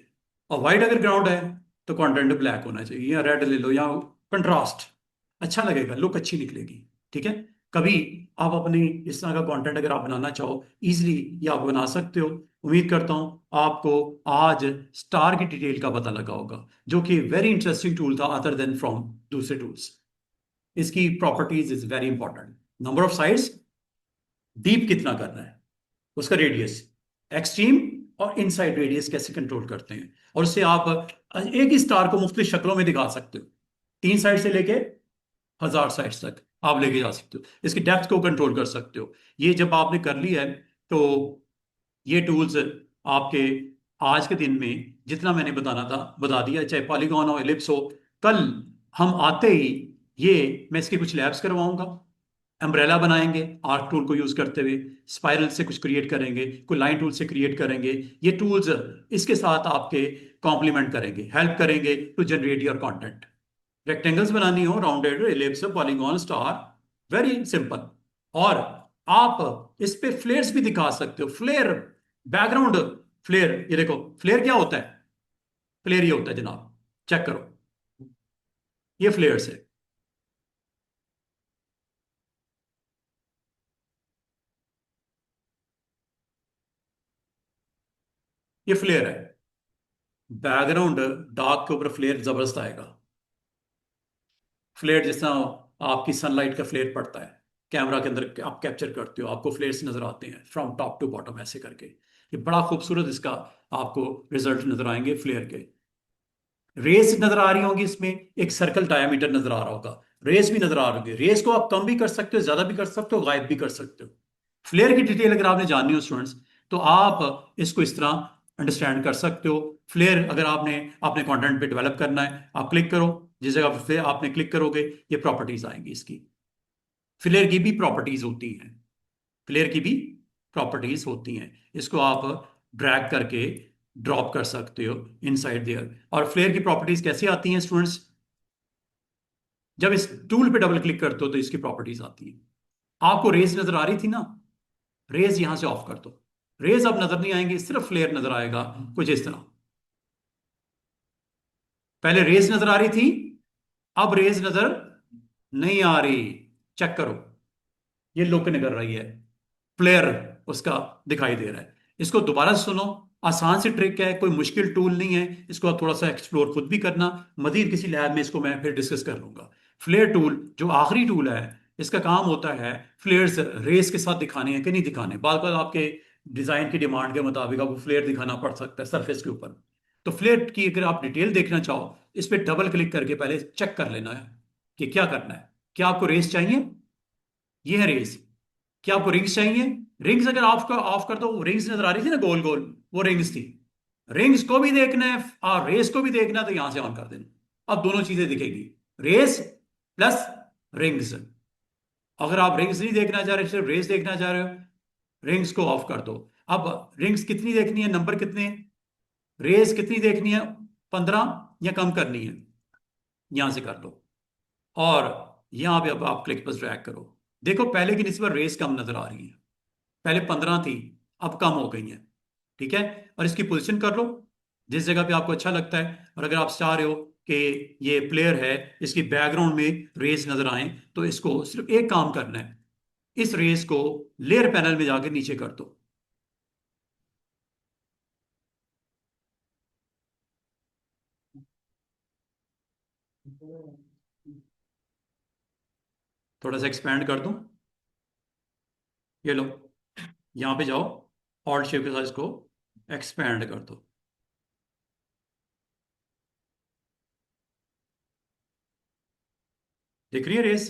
A: और वाइट अगर ग्राउंड है तो कंटेंट ब्लैक होना चाहिए, या रेड ले लो, या कंट्रास्ट अच्छा लगेगा, लुक अच्छी निकलेगी। ठीक है? कभी आप अपनी इस तरह का कंटेंट अगर आप बनाना चाहो, इजीली ये आप बना सकते हो। उम्मीद करता हूं आपको आज स्टार की डिटेल का पता लगा होगा, जो कि वेरी इंटरेस्टिंग टूल था अदर देन फ्रॉम दूसरे टूल्स। इसकी properties is very important. Number of sides, deep कितना करना है, उसका रेडियस, एक्सट्रीम और इनसाइड रेडियस कैसे कंट्रोल करते हैं। और उससे आप एक ही स्टार को मुख्तलिफ शक्लों में दिखा सकते हो। 3 साइड से लेके 1000 साइड्स तक आप लेके जा सकते हो। इसकी डेप्थ को कंट्रोल कर सकते हो। ये जब आपने कर लिया है, तो ये टूल्स आपके आज के दिन में जितना मैंने बताना था बता दिया, चाहे पॉलीगॉन हो, एलिप्स हो। कल हम आते ही ये मैं इसके कुछ लैब्स करवाऊंगा। अम्ब्रेला बनाएंगे आर्क टूल को यूज करते हुए, स्पाइरल से कुछ क्रिएट करेंगे, कोई लाइन टूल से क्रिएट करेंगे। ये टूल्स इसके साथ आपके कॉम्प्लीमेंट करेंगे, हेल्प करेंगे to generate your content. Rectangles बनानी हो, rounded, ellipse, polygon, star, very simple. और आप इस पे फ्लेयर्स भी दिखा सकते हो। फ्लेयर, बैकग्राउंड फ्लेयर, ये देखो फ्लेयर क्या होता है। फ्लेयर ये होता है जनाब, चेक करो, ये फ्लेयर्स है। ये फ्लेयर है। बैकग्राउंड डार्क के ऊपर फ्लेयर जबरदस्त आएगा। फ्लेयर जिस तरह आपकी सनलाइट का फ्लेयर पड़ता है, कैमरा के अंदर आप कैप्चर करते हो, आपको फ्लेयर्स नजर आते हैं फ्रॉम टॉप टू बॉटम ऐसे करके। ये बड़ा खूबसूरत इसका आपको रिजल्ट नजर आएंगे फ्लेयर के। रेस नजर आ रही होंगी इसमें, एक सर्कल डायमीटर नजर आ रहा होगा, रेस भी नजर आ रही होगी। रेस को आप कम भी कर सकते हो, ज्यादा भी कर सकते हो, गायब भी कर सकते हो। फ्लेयर की डिटेल अगर आपने जाननी हो स्टूडेंट्स, तो आप इसको इस तरह अंडरस्टैंड कर सकते हो। फ्लेयर अगर आपने अपने कंटेंट पे डेवलप करना है, आप क्लिक करो, जिस जगह पे आपने क्लिक करोगे ये प्रॉपर्टीज आएंगी इसकी। फ्लेयर की भी प्रॉपर्टीज होती हैं, फ्लेयर की भी प्रॉपर्टीज होती हैं। इसको आप ड्रैग करके ड्रॉप कर सकते हो इनसाइड देयर। और फ्लेयर की प्रॉपर्टीज कैसे आती हैं स्टूडेंट्स? जब इस टूल पे डबल क्लिक करते हो तो इसकी प्रॉपर्टीज आती है। आपको रेस नजर आ रही थी ना, रेज यहां से ऑफ कर दो, रेज अब नजर नहीं आएंगे, सिर्फ फ्लेयर नजर आएगा कुछ इस तरह। पहले रेज नजर आ रही थी, अब रेज नजर नहीं आ रही। चेक करो, ये लुक निकल रही है, फ्लेयर उसका दिखाई दे रहा है। इसको दोबारा से सुनो, आसान सी ट्रिक है, कोई मुश्किल टूल नहीं है। इसको आप थोड़ा सा एक्सप्लोर खुद भी करना, मजीद किसी लैब में इसको मैं फिर डिस्कस कर लूंगा। फ्लेयर टूल जो आखिरी टूल है, इसका काम होता है फ्लेयर्स रेस के साथ दिखाने हैं कि नहीं दिखाने। बाद बार आपके डिजाइन की डिमांड के मुताबिक आपको फ्लेयर दिखाना पड़ सकता है सरफेस के ऊपर। तो फ्लेयर की अगर आप डिटेल देखना चाहो, इस पर डबल क्लिक करके पहले चेक कर लेना है कि क्या करना है। क्या आपको रेस चाहिए? ये है रेस। क्या आपको रिंग्स चाहिए? रिंग्स अगर आपको ऑफ कर दो, रिंग्स नजर आ रही थी ना गोल गोल, वो रिंग्स थी। रिंग्स को भी देखना है और रेस को भी देखना है, तो यहां से ऑन कर देना, अब दोनों चीजें दिखेगी, रेस प्लस रिंग्स। अगर आप रिंग्स नहीं देखना चाह रहे, सिर्फ रेस देखना चाह रहे हो, रिंग्स को ऑफ कर दो। अब रिंग्स कितनी देखनी है, नंबर कितने, रेस कितनी देखनी है, 15 या कम करनी है, यहां से कर लो। और यहां पे अब आप क्लिक पर ड्रैग करो। देखो पहले की निस्बत रेस कम नजर आ रही है, पहले 15 थी, अब कम हो गई है। ठीक है, और इसकी पोजीशन कर लो जिस जगह पे आपको अच्छा लगता है। और अगर आप चाह रहे हो कि ये प्लेयर है, इसकी बैकग्राउंड में रेस नजर आए, तो इसको सिर्फ एक काम करना है, इस रेस को लेयर पैनल में जाके नीचे कर दो। थोड़ा सा एक्सपैंड कर दूं, ये लो, यहां पे जाओ, ऑल्ट शेप के साथ इसको एक्सपैंड कर दो। दिख रही है रेस,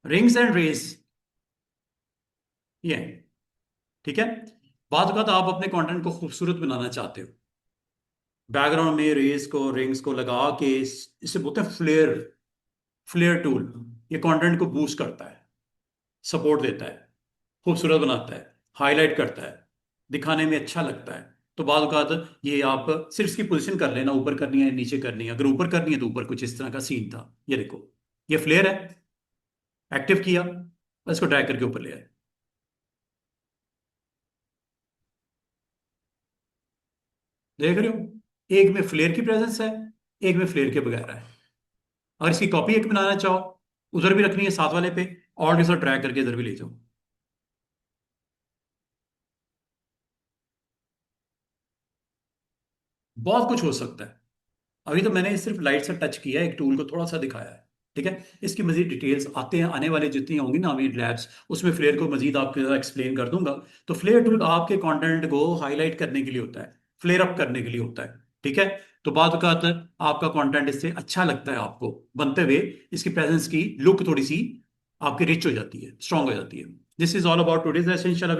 A: रिंग्स एंड रेस, ये है। ठीक है, बात बात आप अपने कंटेंट को खूबसूरत बनाना चाहते हो, बैकग्राउंड में रेस को रिंग्स को लगा के इसे बोलते हैं फ्लेयर। फ्लेयर टूल ये कंटेंट को बूस्ट करता है, सपोर्ट देता है, खूबसूरत बनाता है, हाईलाइट करता है, दिखाने में अच्छा लगता है। तो बाद औक़ात ये आप सिर्फ इसकी पोजीशन कर लेना, ऊपर करनी है नीचे करनी है। अगर ऊपर करनी है तो ऊपर कुछ इस तरह का सीन था, ये देखो, ये फ्लेयर है, एक्टिव किया, और इसको ड्रैग करके ऊपर ले आए। देख रहे हो, एक में फ्लेयर की प्रेजेंस है, एक में फ्लेयर के बगैर है। अगर इसकी कॉपी एक बनाना चाहो, उधर भी रखनी है साथ वाले पे, और के साथ ड्रैग करके इधर भी ले जाओ। बहुत कुछ हो सकता है। अभी तो मैंने सिर्फ लाइट से टच किया है, एक टूल को थोड़ा सा दिखाया है। ठीक है, इसकी मजीद डिटेल्स आते हैं, आने वाले जितनी होंगी ना अभी लैब्स, उसमें फ्लेयर को मजीद आपके साथ एक्सप्लेन कर दूंगा। तो फ्लेयर टूल आपके कंटेंट को हाईलाइट करने के लिए होता है, फ्लेयर अप करने के लिए होता है। ठीक है, तो बाद का आपका कंटेंट इससे अच्छा लगता है आपको बनते हुए, इसकी प्रेजेंस की लुक थोड़ी सी आपकी रिच हो जाती है, स्ट्रांग हो जाती है। This is all about today's essential.